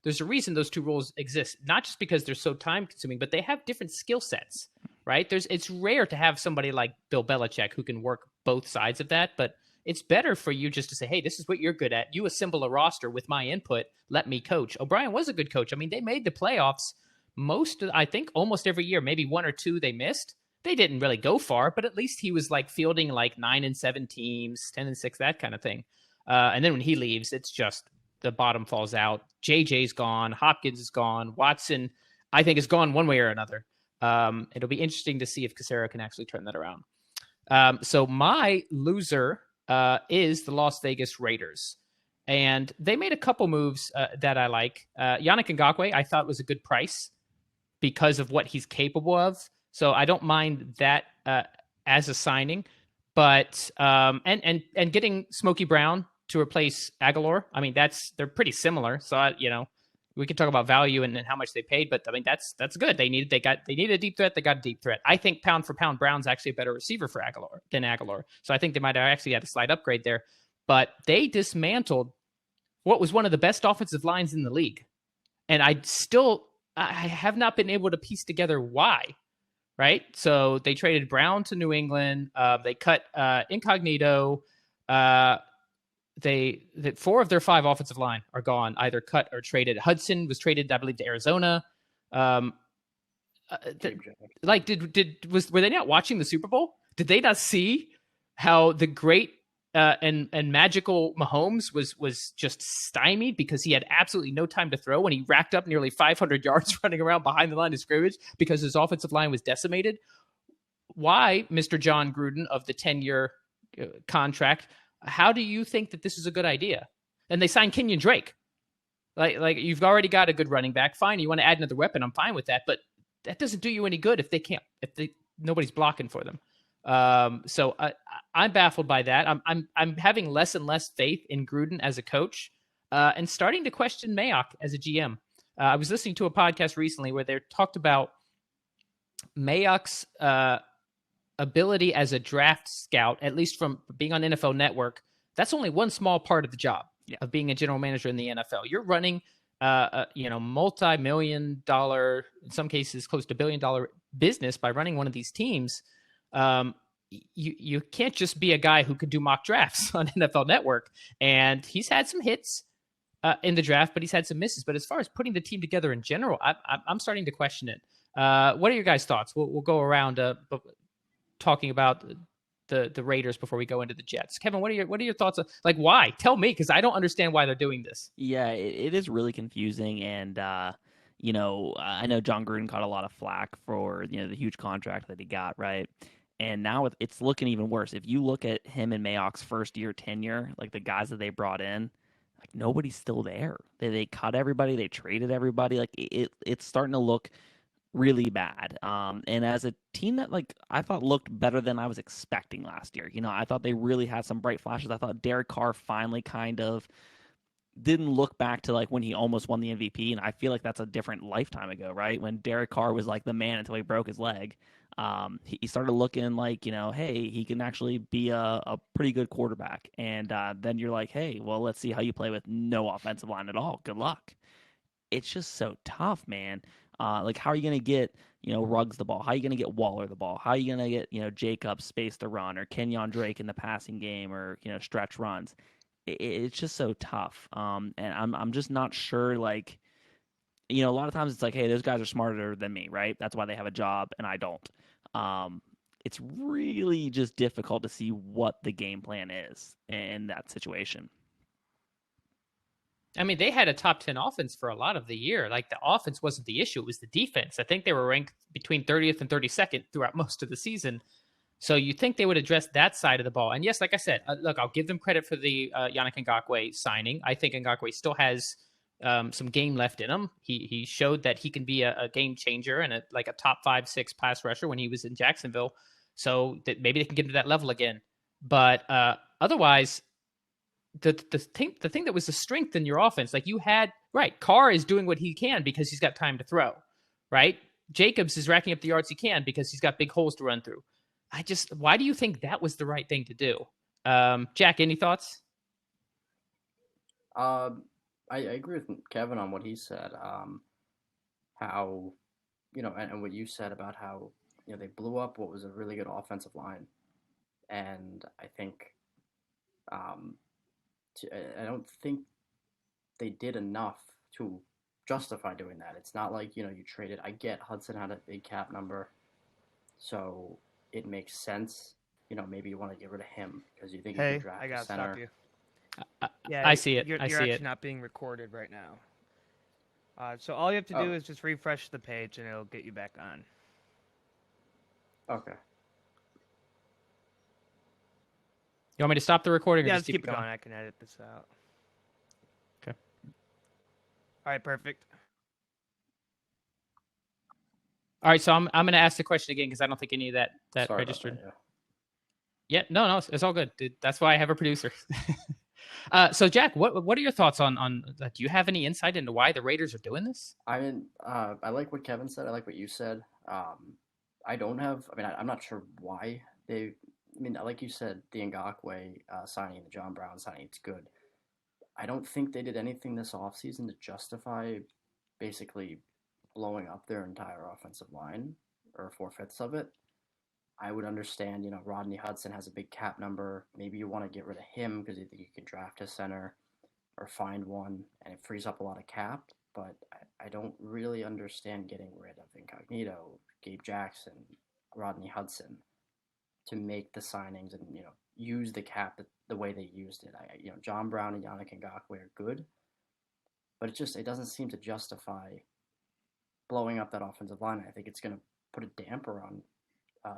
there's a reason those two roles exist, not just because they're so time consuming, but they have different skill sets, right? It's rare to have somebody like Bill Belichick who can work both sides of that, but it's better for you just to say, hey, this is what you're good at. You assemble a roster with my input. Let me coach. O'Brien was a good coach. They made the playoffs almost every year, maybe one or two they missed. They didn't really go far, but at least he was fielding 9-7 teams, 10-6, that kind of thing. And then when he leaves, it's just the bottom falls out. JJ's gone. Hopkins is gone. Watson, I think, is gone one way or another. It'll be interesting to see if Caserio can actually turn that around. So my loser is the Las Vegas Raiders. And they made a couple moves that I like. Yannick Ngakoue, I thought was a good price because of what he's capable of. So I don't mind that as a signing. But and getting Smokey Brown to replace Aguilar, I mean they're pretty similar. So we can talk about value and how much they paid, but I mean that's good. They needed a deep threat. They got a deep threat. I think pound for pound, Brown's actually a better receiver for Aguilar. So I think they might have actually had a slight upgrade there. But they dismantled what was one of the best offensive lines in the league, and I have not been able to piece together why. Right, so they traded Brown to New England. They cut Incognito. They 4 of their 5 offensive line are gone, either cut or traded. Hudson was traded, I believe, to Arizona. Were they not watching the Super Bowl? Did they not see how the great and magical Mahomes was just stymied because he had absolutely no time to throw when he racked up nearly 500 yards running around behind the line of scrimmage because his offensive line was decimated? Why, Mr. John Gruden of the 10-year contract, how do you think that this is a good idea? And they signed Kenyon Drake. Like you've already got a good running back. Fine, you want to add another weapon, I'm fine with that, but that doesn't do you any good if nobody's blocking for them. So I'm baffled by that. I'm having less and less faith in Gruden as a coach, and starting to question Mayock as a GM. I was listening to a podcast recently where they talked about Mayock's ability as a draft scout, at least from being on NFL Network. That's only one small part of the job of being a general manager in the NFL. You're running, multi-million-dollar, in some cases close to $1 billion business by running one of these teams. You can't just be a guy who could do mock drafts on NFL Network. And he's had some hits in the draft, but he's had some misses. But as far as putting the team together in general, I'm starting to question it. What are your guys' thoughts? We'll go around talking about the Raiders before we go into the Jets. Kevin, what are your thoughts? Like, why? Tell me, because I don't understand why they're doing this. Yeah, it is really confusing, and I know John Gruden caught a lot of flack for the huge contract that he got, right? And now it's looking even worse. If you look at him and Mayock's first year tenure, like the guys that they brought in, like nobody's still there. They cut everybody, they traded everybody. Like it's starting to look really bad. And as a team that I thought looked better than I was expecting last year. I thought they really had some bright flashes. I thought Derek Carr finally kind of didn't look back to when he almost won the MVP, and I feel like that's a different lifetime ago, right? When Derek Carr was the man until he broke his leg. He started looking hey, he can actually be a pretty good quarterback. And then you're like, hey, well, let's see how you play with no offensive line at all. Good luck. It's just so tough, man. How are you going to get, Ruggs the ball? How are you going to get Waller the ball? How are you going to get, Jacobs space to run, or Kenyon Drake in the passing game, or, stretch runs? It's just so tough. And I'm just not sure, a lot of times it's hey, those guys are smarter than me, right? That's why they have a job and I don't. It's really just difficult to see what the game plan is in that situation. I mean, they had a top 10 offense for a lot of the year. The offense wasn't the issue. It was the defense. I think they were ranked between 30th and 32nd throughout most of the season. So you think they would address that side of the ball. And yes, like I said, look, I'll give them credit for the Yannick Ngakoue signing. I think Ngakoue still has some game left in him. He showed that he can be a game changer and a top 5-6 pass rusher when he was in Jacksonville. So that maybe they can get to that level again. But otherwise, the thing that was the strength in your offense, you had, right, Carr is doing what he can because he's got time to throw, right? Jacobs is racking up the yards he can because he's got big holes to run through. Why do you think that was the right thing to do? Jack, any thoughts? I agree with Kevin on what he said. How, and what you said about how, they blew up what was a really good offensive line. And I think, I don't think they did enough to justify doing that. It's not you traded. I get Hudson had a big cap number, so it makes sense. Maybe you want to get rid of him because you think you can draft a center. Stop you. Yeah, I see it. You're actually not being recorded right now. So all you have to do is just refresh the page, and it'll get you back on. Okay. You want me to stop the recording? Yeah, or just keep it going. I can edit this out. Okay. All right, perfect. All right, so I'm going to ask the question again because I don't think any of that Sorry registered. about that, Yeah, no, it's all good, dude. That's why I have a producer. So Jack, what are your thoughts on do you have any insight into why the Raiders are doing this? I mean, I like what Kevin said. I like what you said. I don't have. I mean, I'm not sure why they. I mean, like you said, the Ngakoue signing, the John Brown signing, it's good. I don't think they did anything this offseason to justify basically blowing up their entire offensive line or 4/5 of it. I would understand, Rodney Hudson has a big cap number. Maybe you want to get rid of him because you think you can draft a center or find one, and it frees up a lot of cap. But I don't really understand getting rid of Incognito, Gabe Jackson, Rodney Hudson to make the signings and use the cap the way they used it. John Brown and Yannick Ngakoue are good, but it doesn't seem to justify blowing up that offensive line. I think it's going to put a damper on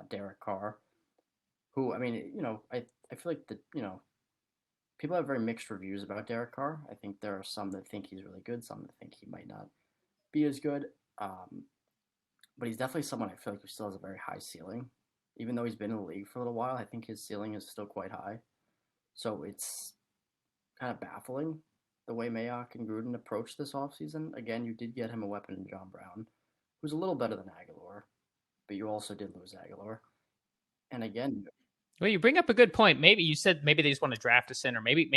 Derek Carr, who, I mean, I feel like people have very mixed reviews about Derek Carr. I think there are some that think he's really good, some that think he might not be as good. But he's definitely someone I feel like who still has a very high ceiling. Even though he's been in the league for a little while, I think his ceiling is still quite high. So it's kind of baffling the way Mayock and Gruden approached this offseason. Again, you did get him a weapon in John Brown, who's a little better than Aguilar, but you also did lose Aguilar. And again, well, you bring up a good point. Maybe you said they just want to draft a center. Maybe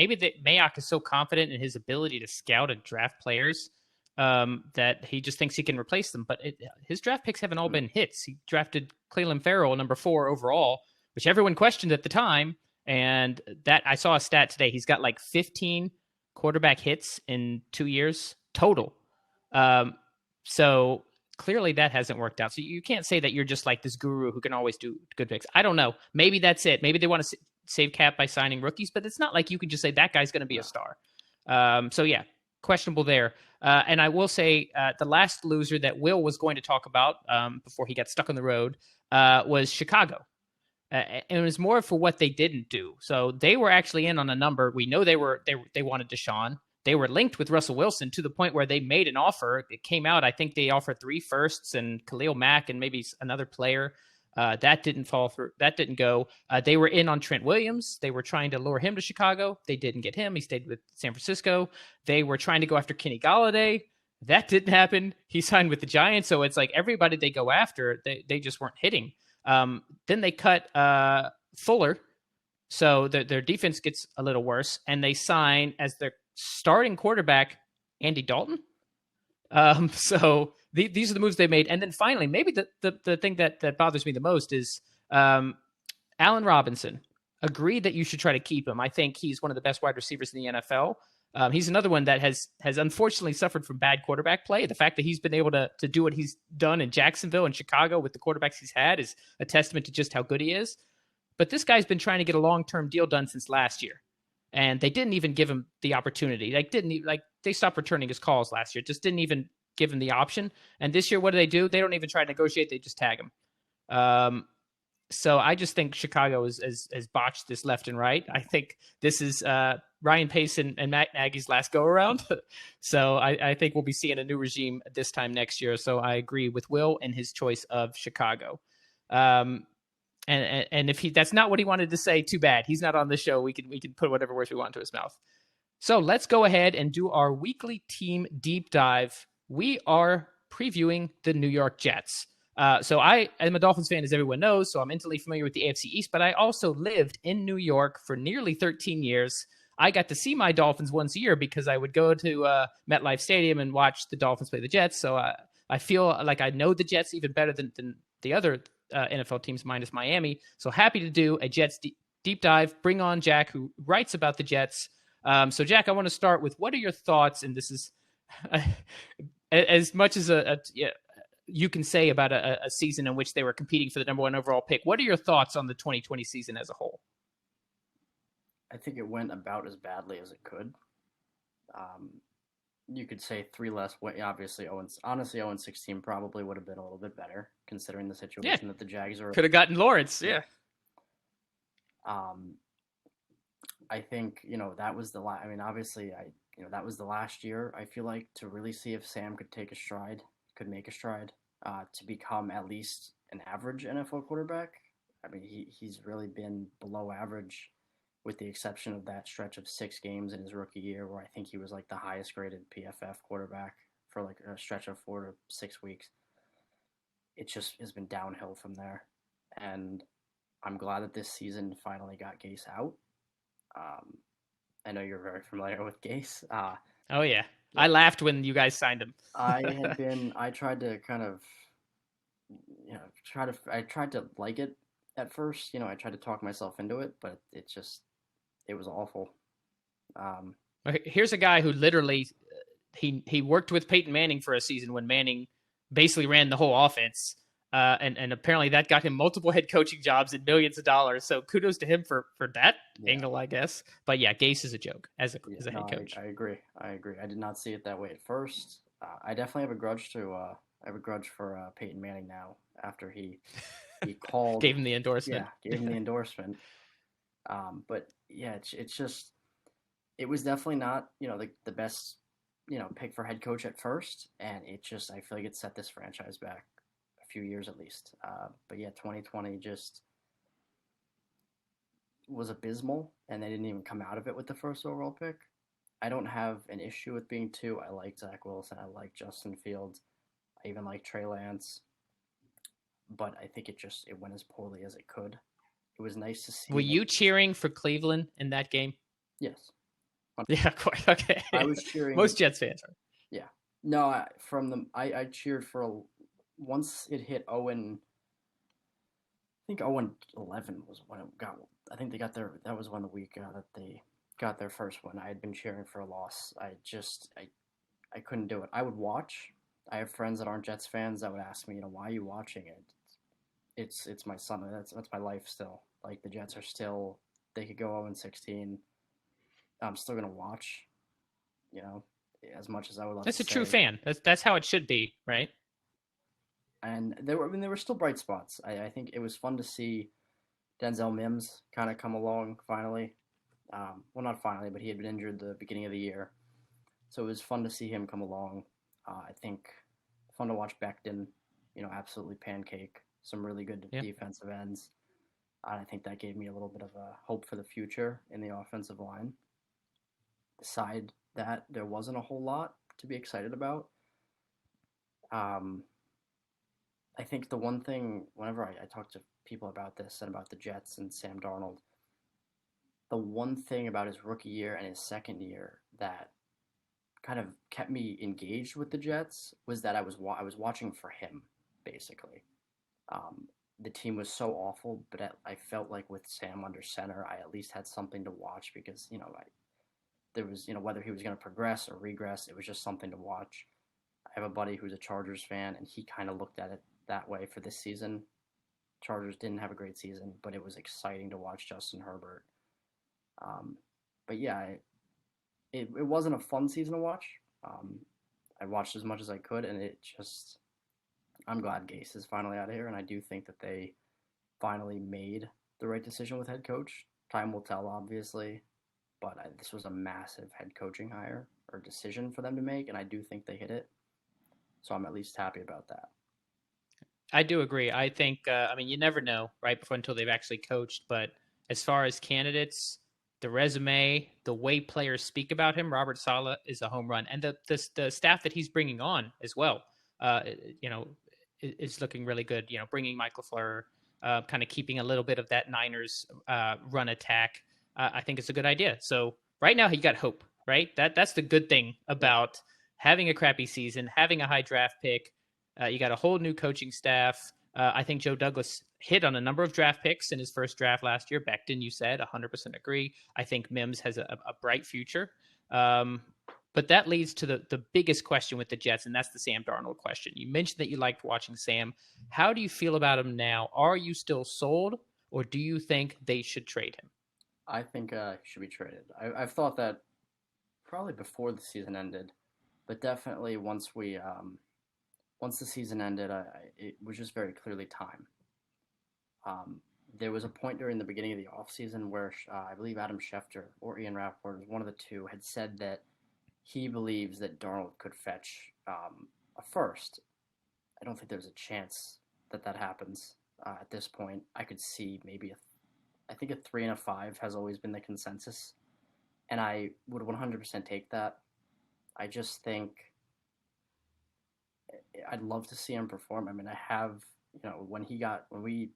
Mayock is so confident in his ability to scout and draft players that he just thinks he can replace them. But his draft picks haven't all been hits. He drafted Cleveland Farrell, number 4 overall, which everyone questioned at the time. And that I saw a stat today. He's got like 15 quarterback hits in 2 years total. So clearly that hasn't worked out. So you can't say that you're just like this guru who can always do good picks. I don't know. Maybe that's it. Maybe they want to save cap by signing rookies, but it's not like you can just say that guy's going to be a star. So yeah, questionable there. And I will say the last loser that Will was going to talk about before he got stuck on the road was Chicago. And it was more for what they didn't do. So they were actually in on a number. We know they wanted Deshaun. They were linked with Russell Wilson to the point where they made an offer. It came out. I think they offered 3 firsts and Khalil Mack and maybe another player. That didn't fall through. That didn't go. They were in on Trent Williams. They were trying to lure him to Chicago. They didn't get him. He stayed with San Francisco. They were trying to go after Kenny Galladay. That didn't happen. He signed with the Giants. So it's like everybody they go after, they just weren't hitting. Then they cut Fuller. So their defense gets a little worse. And they sign as their starting quarterback Andy Dalton. So these are the moves they made. And then finally, maybe the thing that bothers me the most is Allen Robinson agreed that you should try to keep him. I think he's one of the best wide receivers in the NFL. He's another one that has unfortunately suffered from bad quarterback play. The fact that he's been able to do what he's done in Jacksonville and Chicago with the quarterbacks he's had is a testament to just how good he is. But this guy's been trying to get a long-term deal done since last year. And they didn't even give him the opportunity. They stopped returning his calls last year. Just didn't even give him the option. And this year, what do? They don't even try to negotiate. They just tag him. So I just think Chicago has botched this left and right. I think this is Ryan Pace and Matt Nagy's last go-around. So I think we'll be seeing a new regime this time next year. So I agree with Will and his choice of Chicago. And if that's not what he wanted to say, too bad. He's not on the show. We can put whatever words we want into his mouth. So let's go ahead and do our weekly team deep dive. We are previewing the New York Jets. So I am a Dolphins fan, as everyone knows, so I'm intimately familiar with the AFC East, but I also lived in New York for nearly 13 years. I got to see my Dolphins once a year because I would go to MetLife Stadium and watch the Dolphins play the Jets. So I feel like I know the Jets even better than the other NFL teams minus Miami. So happy to do a Jets deep dive. Bring on Jack, who writes about the Jets. So Jack, I want to start with, what are your thoughts? And this is as much as you can say about a season in which they were competing for the number 1 overall pick. What are your thoughts on the 2020 season as a whole? I think it went about as badly as it could. You could say 3 less wins. Obviously, 0-16 probably would have been a little bit better, considering the situation that the Jags are. Could have gotten Lawrence, yeah. I think that was the last. I mean, obviously, that was the last year. I feel like to really see if Sam could make a stride. to become at least an average NFL quarterback. I mean, he's really been below average, with the exception of that stretch of 6 games in his rookie year where I think he was like the highest graded PFF quarterback for like a stretch of 4 to 6 weeks. It just has been downhill from there. And I'm glad that this season finally got Gase out. I know you're very familiar with Gase. Oh yeah, I laughed when you guys signed him. I tried to kind of, I tried to like it at first. I tried to talk myself into it, but it was awful. Here's a guy who literally he worked with Peyton Manning for a season when Manning basically ran the whole offense. And apparently that got him multiple head coaching jobs and millions of dollars. So kudos to him for that angle, I guess. But yeah, Gase is a joke as a head coach. I agree. I did not see it that way at first. I definitely have a grudge for Peyton Manning now after he called gave him the endorsement. Yeah, gave him the endorsement. But yeah, it was definitely not the best pick for head coach at first, and I feel like it set this franchise back a few years at least. But yeah, 2020 just was abysmal, and they didn't even come out of it with the first overall pick. I don't have an issue with being 2. I like Zach Wilson. I like Justin Fields. I even like Trey Lance. But I think it went as poorly as it could. It was nice to see. Were you cheering for Cleveland in that game? Yes. Yeah, quite. Okay. I was cheering. Most Jets fans are. Yeah. No, I cheered for once it hit 0-11 was when it got. I think they got their. That was one of the week that they got their first one. I had been cheering for a loss. I couldn't do it. I would watch. I have friends that aren't Jets fans that would ask me, why are you watching it? It's my son. That's my life still. Like the Jets are still. They could go 0-16. I'm still gonna watch. As much as I would love. That's to a true say. fan. That's how it should be, right? And there were still bright spots. I think it was fun to see Denzel Mims kind of come along finally. Well, not finally, but he had been injured the beginning of the year. So it was fun to see him come along. I think fun to watch Becton, absolutely pancake some really good defensive ends. I think that gave me a little bit of a hope for the future in the offensive line. Beside that, there wasn't a whole lot to be excited about. I think the one thing, whenever I talk to people about this and about the Jets and Sam Darnold, the one thing about his rookie year and his second year that kind of kept me engaged with the Jets was that I was watching for him, basically. The team was so awful, but I felt like with Sam under center, I at least had something to watch because, there was, whether he was going to progress or regress, it was just something to watch. I have a buddy who's a Chargers fan, and he kind of looked at it that way for this season. Chargers didn't have a great season, but it was exciting to watch Justin Herbert. But yeah, it wasn't a fun season to watch. I watched as much as I could, and I'm glad Gase is finally out of here, and I do think that they finally made the right decision with head coach. Time will tell, obviously, but this was a massive head coaching hire or decision for them to make, and I do think they hit it. So I'm at least happy about that. I do agree. I think, you never know, right, until they've actually coached, but as far as candidates, the resume, the way players speak about him, Robert Saleh is a home run. And the staff that he's bringing on as well, is looking really good. Bringing Michael Fleur, kind of keeping a little bit of that Niners run attack. I think it's a good idea. So right now he got hope, right? That's the good thing about having a crappy season, having a high draft pick. You got a whole new coaching staff. I think Joe Douglas hit on a number of draft picks in his first draft last year. Becton, you said, 100% agree. I think Mims has a bright future. But that leads to the biggest question with the Jets, and that's the Sam Darnold question. You mentioned that you liked watching Sam. How do you feel about him now? Are you still sold, or do you think they should trade him? I think he should be traded. I've thought that probably before the season ended, but definitely once the season ended, it was just very clearly time. There was a point during the beginning of the offseason where I believe Adam Schefter or Ian Rappaport, one of the two, had said that he believes that Darnold could fetch a first. don't think there's a chance that happens at this point. I could see maybe I think a 3 and a 5 has always been the consensus, and I would 100% take that. I just think I'd love to see him perform. I mean, I have, when we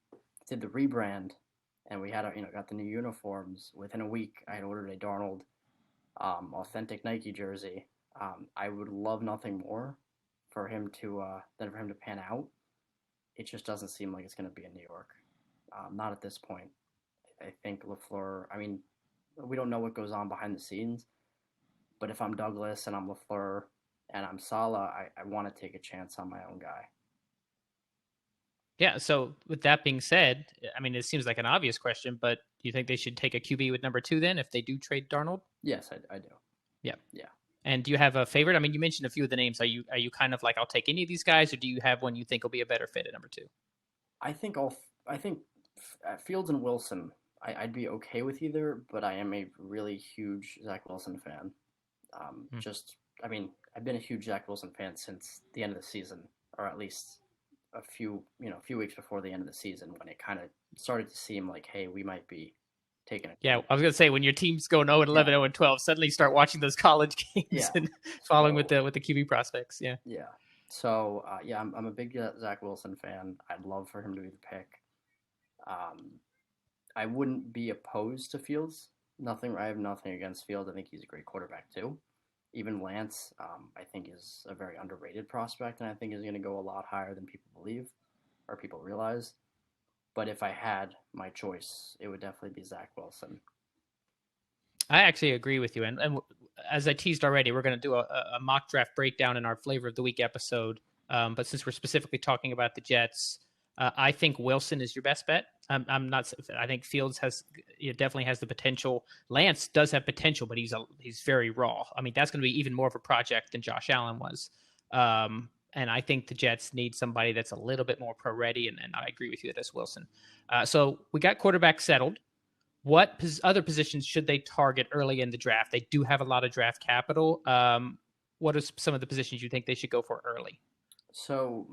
did the rebrand and we had, got the new uniforms, within a week, I had ordered a Darnold authentic Nike jersey. I would love nothing more for him to pan out. It just doesn't seem like it's going to be in New York. Not at this point. I think LaFleur, I mean, we don't know what goes on behind the scenes, but if I'm Douglas and I'm LaFleur and I'm Saleh, I want to take a chance on my own guy. Yeah, so with that being said, I mean, it seems like an obvious question, but do you think they should take a QB with number 2 then if they do trade Darnold? Yes, I do. Yeah. Yeah. And do you have a favorite? I mean, you mentioned a few of the names. Are you kind of like, I'll take any of these guys, or do you have one you think will be a better fit at number 2? I think Fields and Wilson, I'd be okay with either, but I am a really huge Zach Wilson fan. I've been a huge Zach Wilson fan since the end of the season, or at least a few weeks before the end of the season, when it kind of started to seem like, hey, we might be taking it. Yeah, I was going to say, when your team's going 0-11, 0-12, suddenly you start watching those college games and following with the QB prospects. Yeah. Yeah. So, I'm a big Zach Wilson fan. I'd love for him to be the pick. I wouldn't be opposed to Fields. I have nothing against Fields. I think he's a great quarterback too. Even Lance, I think, is a very underrated prospect, and I think is going to go a lot higher than people believe or people realize. But if I had my choice, it would definitely be Zach Wilson. I actually agree with you. And as I teased already, we're going to do a mock draft breakdown in our Flavor of the Week episode. But since we're specifically talking about the Jets, I think Wilson is your best bet. I think Fields definitely has the potential. Lance does have potential, but he's very raw. I mean, that's going to be even more of a project than Josh Allen was. And I think the Jets need somebody that's a little bit more pro-ready, and I agree with you that that's Wilson. So we got quarterback settled. What other positions should they target early in the draft? They do have a lot of draft capital. What are some of the positions you think they should go for early? So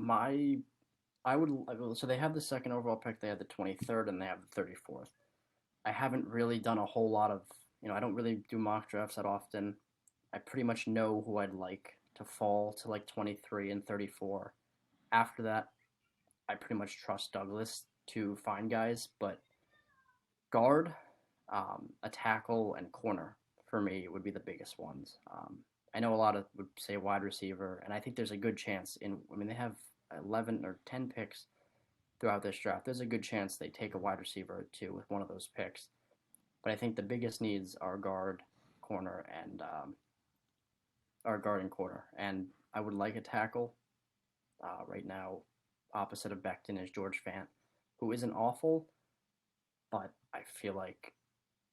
so they have the 2nd overall pick, they have the 23rd, and they have the 34th. I haven't really done a whole lot of, I don't really do mock drafts that often. I pretty much know who I'd like to fall to like 23 and 34. After that, I pretty much trust Douglas to find guys, but guard, a tackle, and corner for me would be the biggest ones. I know a lot of would say wide receiver, and I think there's a good chance they have 11 or 10 picks throughout this draft. There's a good chance they take a wide receiver or 2 with one of those picks. But I think the biggest needs are guard, corner, and corner. And I would like a tackle. Right now, opposite of Becton is George Fant, who isn't awful, but I feel like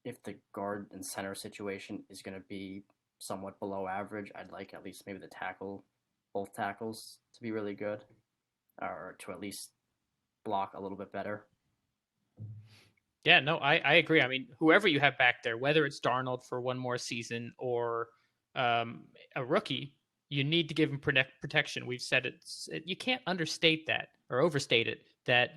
if the guard and center situation is going to be somewhat below average, I'd like at least maybe both tackles to be really good, or to at least block a little bit better. Yeah, no, I agree. I mean, whoever you have back there, whether it's Darnold for one more season or a rookie, you need to give him protection. We've said it. You can't understate that or overstate it, that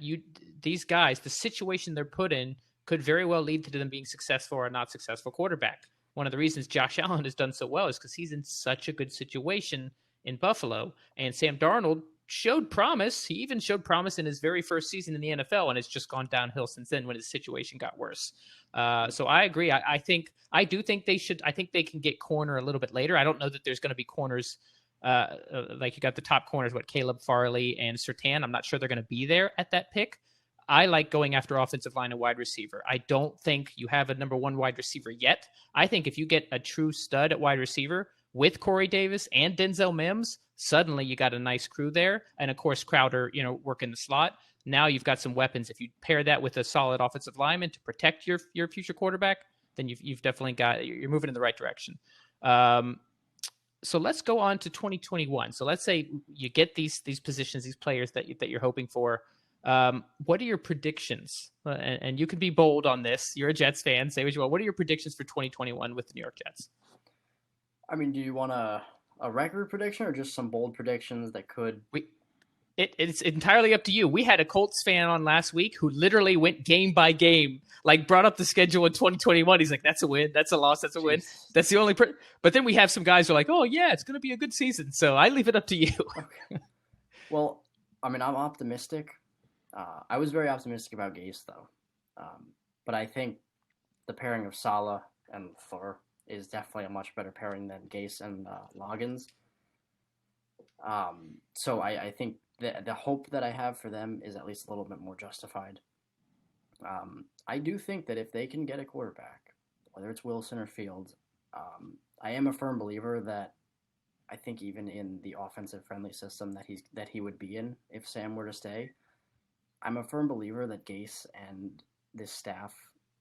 these guys, the situation they're put in could very well lead to them being successful or not successful quarterback. One of the reasons Josh Allen has done so well is because he's in such a good situation in Buffalo, and Sam Darnold showed promise. He even showed promise in his very first season in the NFL, and it's just gone downhill since then when his situation got worse. So I agree. I do think they should. I think they can get corner a little bit later. I don't know that there's going to be corners like you got the top corners, Caleb Farley and Surtain. I'm not sure they're going to be there at that pick. I like going after offensive line and wide receiver. I don't think you have a number 1 wide receiver yet. I think if you get a true stud at wide receiver with Corey Davis and Denzel Mims, suddenly you got a nice crew there. And of course, Crowder, working the slot. Now you've got some weapons. If you pair that with a solid offensive lineman to protect your future quarterback, then you've definitely you're moving in the right direction. So let's go on to 2021. So let's say you get these positions, these players that you're hoping for. What are your predictions? And you can be bold on this. You're a Jets fan. Say what you want. What are your predictions for 2021 with the New York Jets? I mean, do you want a record prediction or just some bold predictions that could? It's entirely up to you. We had a Colts fan on last week who literally went game by game, like brought up the schedule in 2021. He's like, that's a win, that's a loss, that's a win. That's the only. But then we have some guys who are like, oh yeah, it's going to be a good season. So I leave it up to you. Okay. Well, I mean, I'm optimistic. I was very optimistic about Gase though, but I think the pairing of Saleh and LaFleur is definitely a much better pairing than Gase and Loggins. So I think the hope that I have for them is at least a little bit more justified. I do think that if they can get a quarterback, whether it's Wilson or Fields, I am a firm believer that I think even in the offensive-friendly system that he would be in if Sam were to stay, I'm a firm believer that Gase and this staff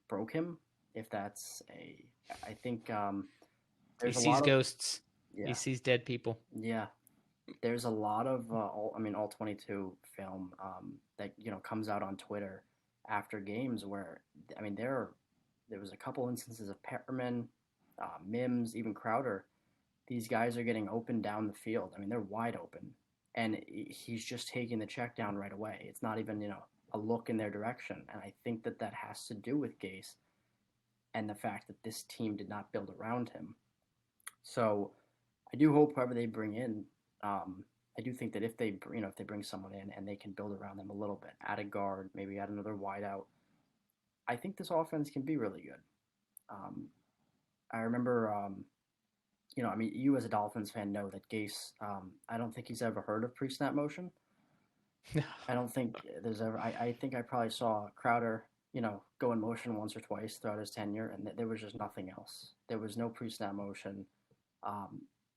broke him. If that's I think He sees ghosts. Yeah. He sees dead people. Yeah. There's a lot of all 22 film that comes out on Twitter after games where there was a couple instances of Pepperman, Mims, even Crowder. These guys are getting open down the field. I mean, they're wide open, and he's just taking the check down right away. It's not even a look in their direction, and I think that has to do with Gase and the fact that this team did not build around him. So I do hope whoever they bring in. I do think that if they bring someone in and they can build around them a little bit, add a guard, maybe add another wideout, I think this offense can be really good. I remember, you as a Dolphins fan know that Gase, I don't think he's ever heard of pre-snap motion. I don't think there's ever. I think I probably saw Crowder, go in motion once or twice throughout his tenure, and there was just nothing else. There was no pre-snap motion.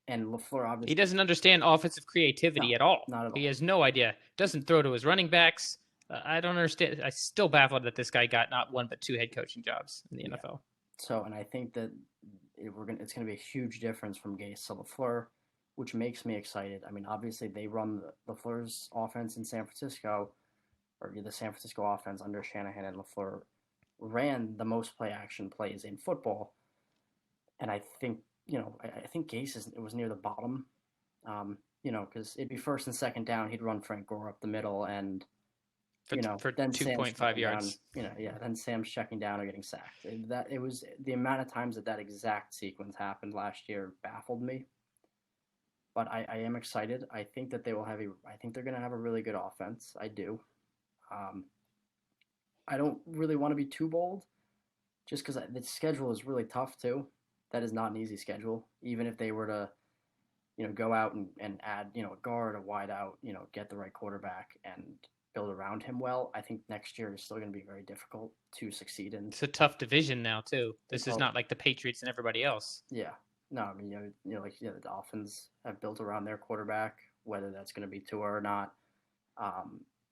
And LaFleur obviously he doesn't understand offensive creativity at all. Not at all. He has no idea. Doesn't throw to his running backs. I don't understand. I'm still baffled that this guy got not one but two head coaching jobs in the NFL. So, and I think that it's going to be a huge difference from Gase to LaFleur, which makes me excited. I mean, obviously they run LaFleur's offense in San Francisco, or the San Francisco offense under Shanahan, and LaFleur ran the most play action plays in football. And I think I think Gase was near the bottom, because it'd be first and second down. He'd run Frank Gore up the middle, and for then 2.5 yards. Then Sam's checking down or getting sacked. It was the amount of times that exact sequence happened last year baffled me. But I am excited. I think that they will have I think they're going to have a really good offense. I do. I don't really want to be too bold, just because the schedule is really tough too. That is not an easy schedule. Even if they were to, go out and add, a guard, a wide out, get the right quarterback and build around him well, I think next year is still going to be very difficult to succeed in. It's a tough division now too. This is not like the Patriots and everybody else. Yeah. No, I mean, the Dolphins have built around their quarterback, whether that's going to be Tua or not.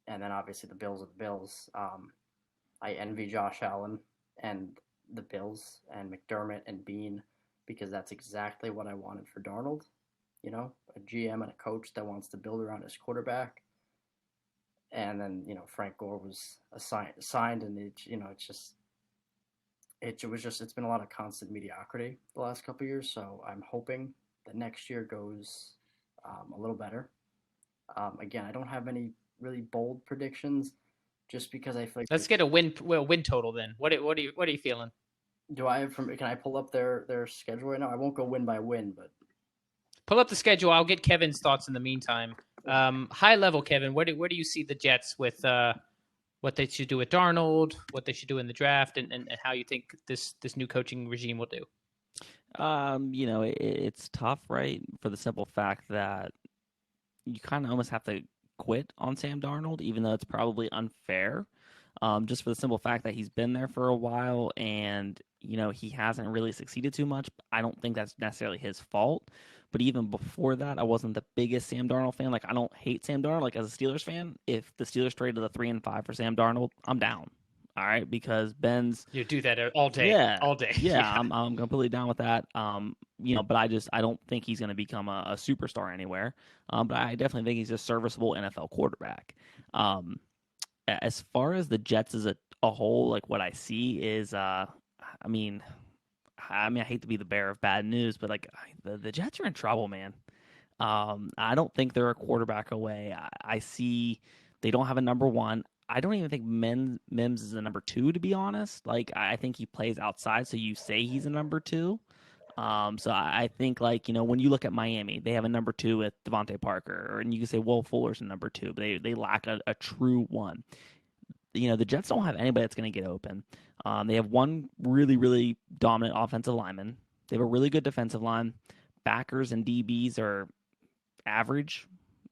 And then obviously the Bills are the Bills. I envy Josh Allen and the Bills and McDermott and Bean, because that's exactly what I wanted for Darnold. A GM and a coach that wants to build around his quarterback. And then, Frank Gore was signed, and it's been a lot of constant mediocrity the last couple of years. So I'm hoping that next year goes a little better. Again, I don't have any really bold predictions, just because I feel like. Let's get a win total then. What are you feeling? Do I have can I pull up their schedule right now? I won't go win by win, but pull up the schedule. I'll get Kevin's thoughts in the meantime. High level, Kevin, where do you see the Jets with what they should do with Darnold, what they should do in the draft, and how you think this new coaching regime will do? It's tough, right? For the simple fact that you kind of almost have to quit on Sam Darnold, even though it's probably unfair. Just for the simple fact that he's been there for a while and, he hasn't really succeeded too much. I don't think that's necessarily his fault. But even before that, I wasn't the biggest Sam Darnold fan. Like, I don't hate Sam Darnold. Like, as a Steelers fan, if the Steelers traded the 3-5 for Sam Darnold, I'm down. All right, because Ben's you do that all day. Yeah, all day. Yeah, I'm completely down with that. But I don't think he's going to become a superstar anywhere. But I definitely think he's a serviceable NFL quarterback. As far as the Jets as a whole, like what I see is, I hate to be the bearer of bad news, but like the Jets are in trouble, man. I don't think they're a quarterback away. I see they don't have a number one. I don't even think Mims is a number two, to be honest. Like, I think he plays outside, so you say he's a number two. So I think, like, when you look at Miami, they have a number two with Devontae Parker, and you can say Will Fuller's a number two, but they lack a true one. The Jets don't have anybody that's going to get open. They have one really, really dominant offensive lineman. They have a really good defensive line. Backers and DBs are average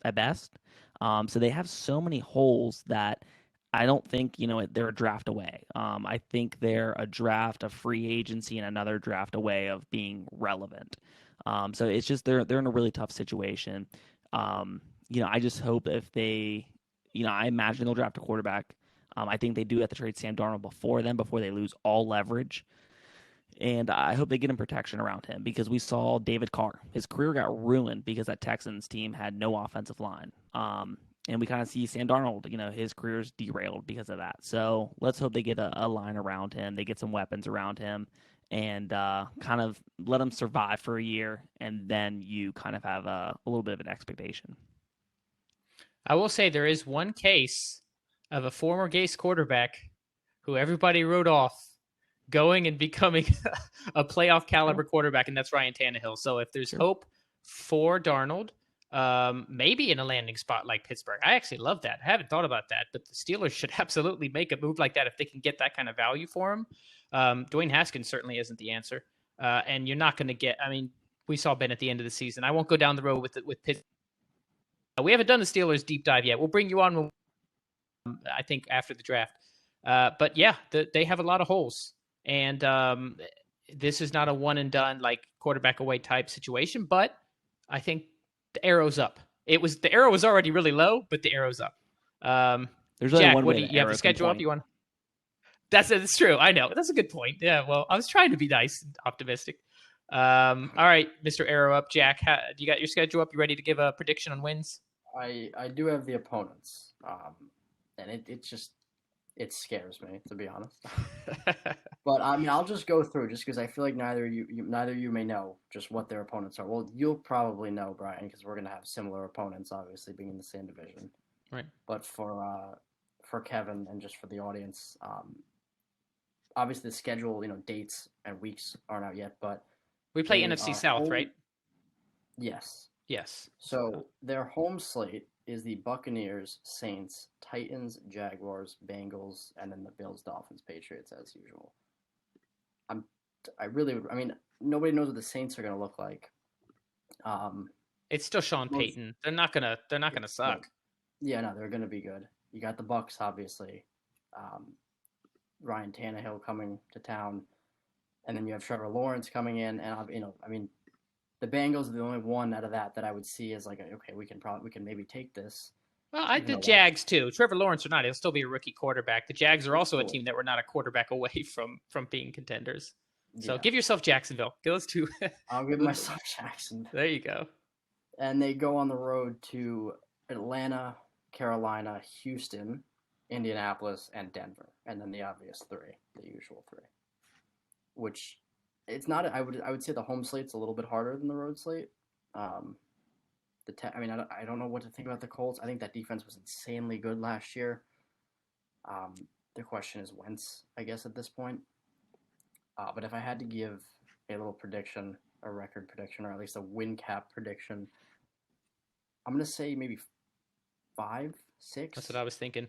at best. So they have so many holes that I don't think, they're a draft away. I think they're a draft, a free agency, and another draft away of being relevant. So it's just they're in a really tough situation. I just hope if they, I imagine they'll draft a quarterback. I think they do have to trade Sam Darnold before they lose all leverage. And I hope they get him protection around him, because we saw David Carr. His career got ruined because that Texans team had no offensive line. And we kind of see Sam Darnold, his career's derailed because of that. So let's hope they get a line around him. They get some weapons around him and kind of let him survive for a year. And then you kind of have a little bit of an expectation. I will say there is one case of a former Gase quarterback who everybody wrote off going and becoming a playoff caliber quarterback, and that's Ryan Tannehill. So if there's hope for Darnold, maybe in a landing spot like Pittsburgh. I actually love that. I haven't thought about that, but the Steelers should absolutely make a move like that if they can get that kind of value for him. Dwayne Haskins certainly isn't the answer. And you're not going to get, we saw Ben at the end of the season. I won't go down the road with Pittsburgh. We haven't done the Steelers deep dive yet. We'll bring you on, I think, after the draft. But yeah, they have a lot of holes. And this is not a one and done, like quarterback away type situation, but I think the arrow's up. The arrow was already really low, but the arrow's up. There's only Jack, one way you have the schedule up? You want? That's true. I know. That's a good point. Yeah. Well, I was trying to be nice and optimistic. All right, Mr. Arrow up. Jack, do you got your schedule up? You ready to give a prediction on wins? I do have the opponents, and it scares me, to be honest. But I'll just go through, just because I feel like neither you may know just what their opponents are. Well, you'll probably know, Brian, because we're gonna have similar opponents, obviously being in the same division. Right. But for Kevin and just for the audience, obviously the schedule, dates and weeks aren't out yet, but we play NFC South, home, right? Yes. Yes. So their home slate is the Buccaneers, Saints, Titans, Jaguars, Bengals, and then the Bills, Dolphins, Patriots as usual. Nobody knows what the Saints are going to look like. It's still Sean Payton. They're not gonna suck. Yeah, no, they're going to be good. You got the Bucs, obviously. Ryan Tannehill coming to town, and then you have Trevor Lawrence coming in, and the Bengals are the only one out of that I would see as like, okay, we can maybe take this. Well, the Jags too. Trevor Lawrence or not, he'll still be a rookie quarterback. The Jags are also a team that were not a quarterback away from being contenders. So give yourself Jacksonville. Give those two. I'll give myself Jacksonville. There you go. And they go on the road to Atlanta, Carolina, Houston, Indianapolis, and Denver, and then the obvious three, the usual three. Which it's not. I would say the home slate's a little bit harder than the road slate. I don't know what to think about the Colts. I think that defense was insanely good last year. The question is Wentz, I guess, at this point. But if I had to give a little prediction, a record prediction, or at least a win cap prediction, I'm going to say maybe 5-6. That's what I was thinking.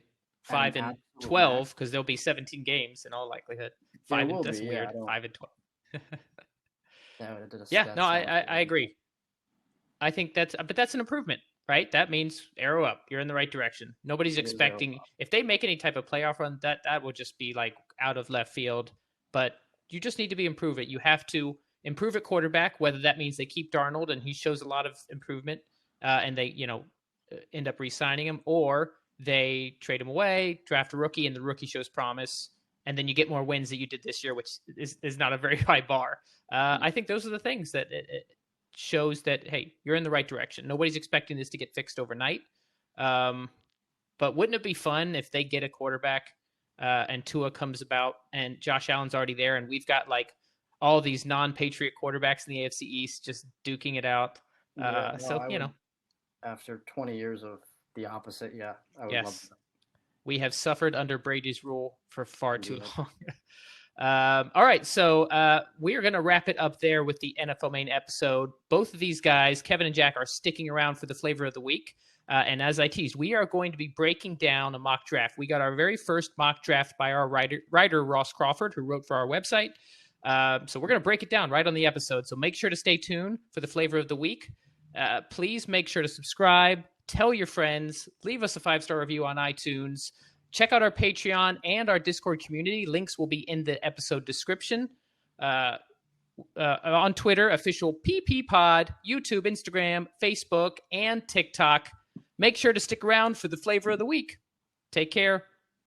5-12, because there'll be 17 games in all likelihood. That's weird. 5-12. I agree. I think that's an improvement, right? That means arrow up. You're in the right direction. Nobody's expecting, if they make any type of playoff run, that will just be like out of left field. But you just need to improve it. You have to improve at quarterback, whether that means they keep Darnold and he shows a lot of improvement, and they, end up re-signing him, or they trade him away, draft a rookie, and the rookie shows promise, and then you get more wins that you did this year, which is not a very high bar. I think those are the things that it shows that, hey, you're in the right direction. Nobody's expecting this to get fixed overnight. But wouldn't it be fun if they get a quarterback and Tua comes about and Josh Allen's already there, and we've got like all these non-Patriot quarterbacks in the AFC East just duking it out? After 20 years of the opposite, yeah, I would love yes, that. we have suffered under Brady's rule for far too long. All right, so we're going to wrap it up there with the NFL main episode. Both of these guys, Kevin and Jack, are sticking around for the flavor of the week. And as I teased, we are going to be breaking down a mock draft. We got our very first mock draft by our writer Ross Crawford, who wrote for our website. So we're going to break it down right on the episode. So make sure to stay tuned for the flavor of the week. Please make sure to subscribe, tell your friends, leave us a 5-star review on iTunes. Check out our Patreon and our Discord community. Links will be in the episode description. On Twitter, official PP Pod, YouTube, Instagram, Facebook, and TikTok. Make sure to stick around for the flavor of the week. Take care.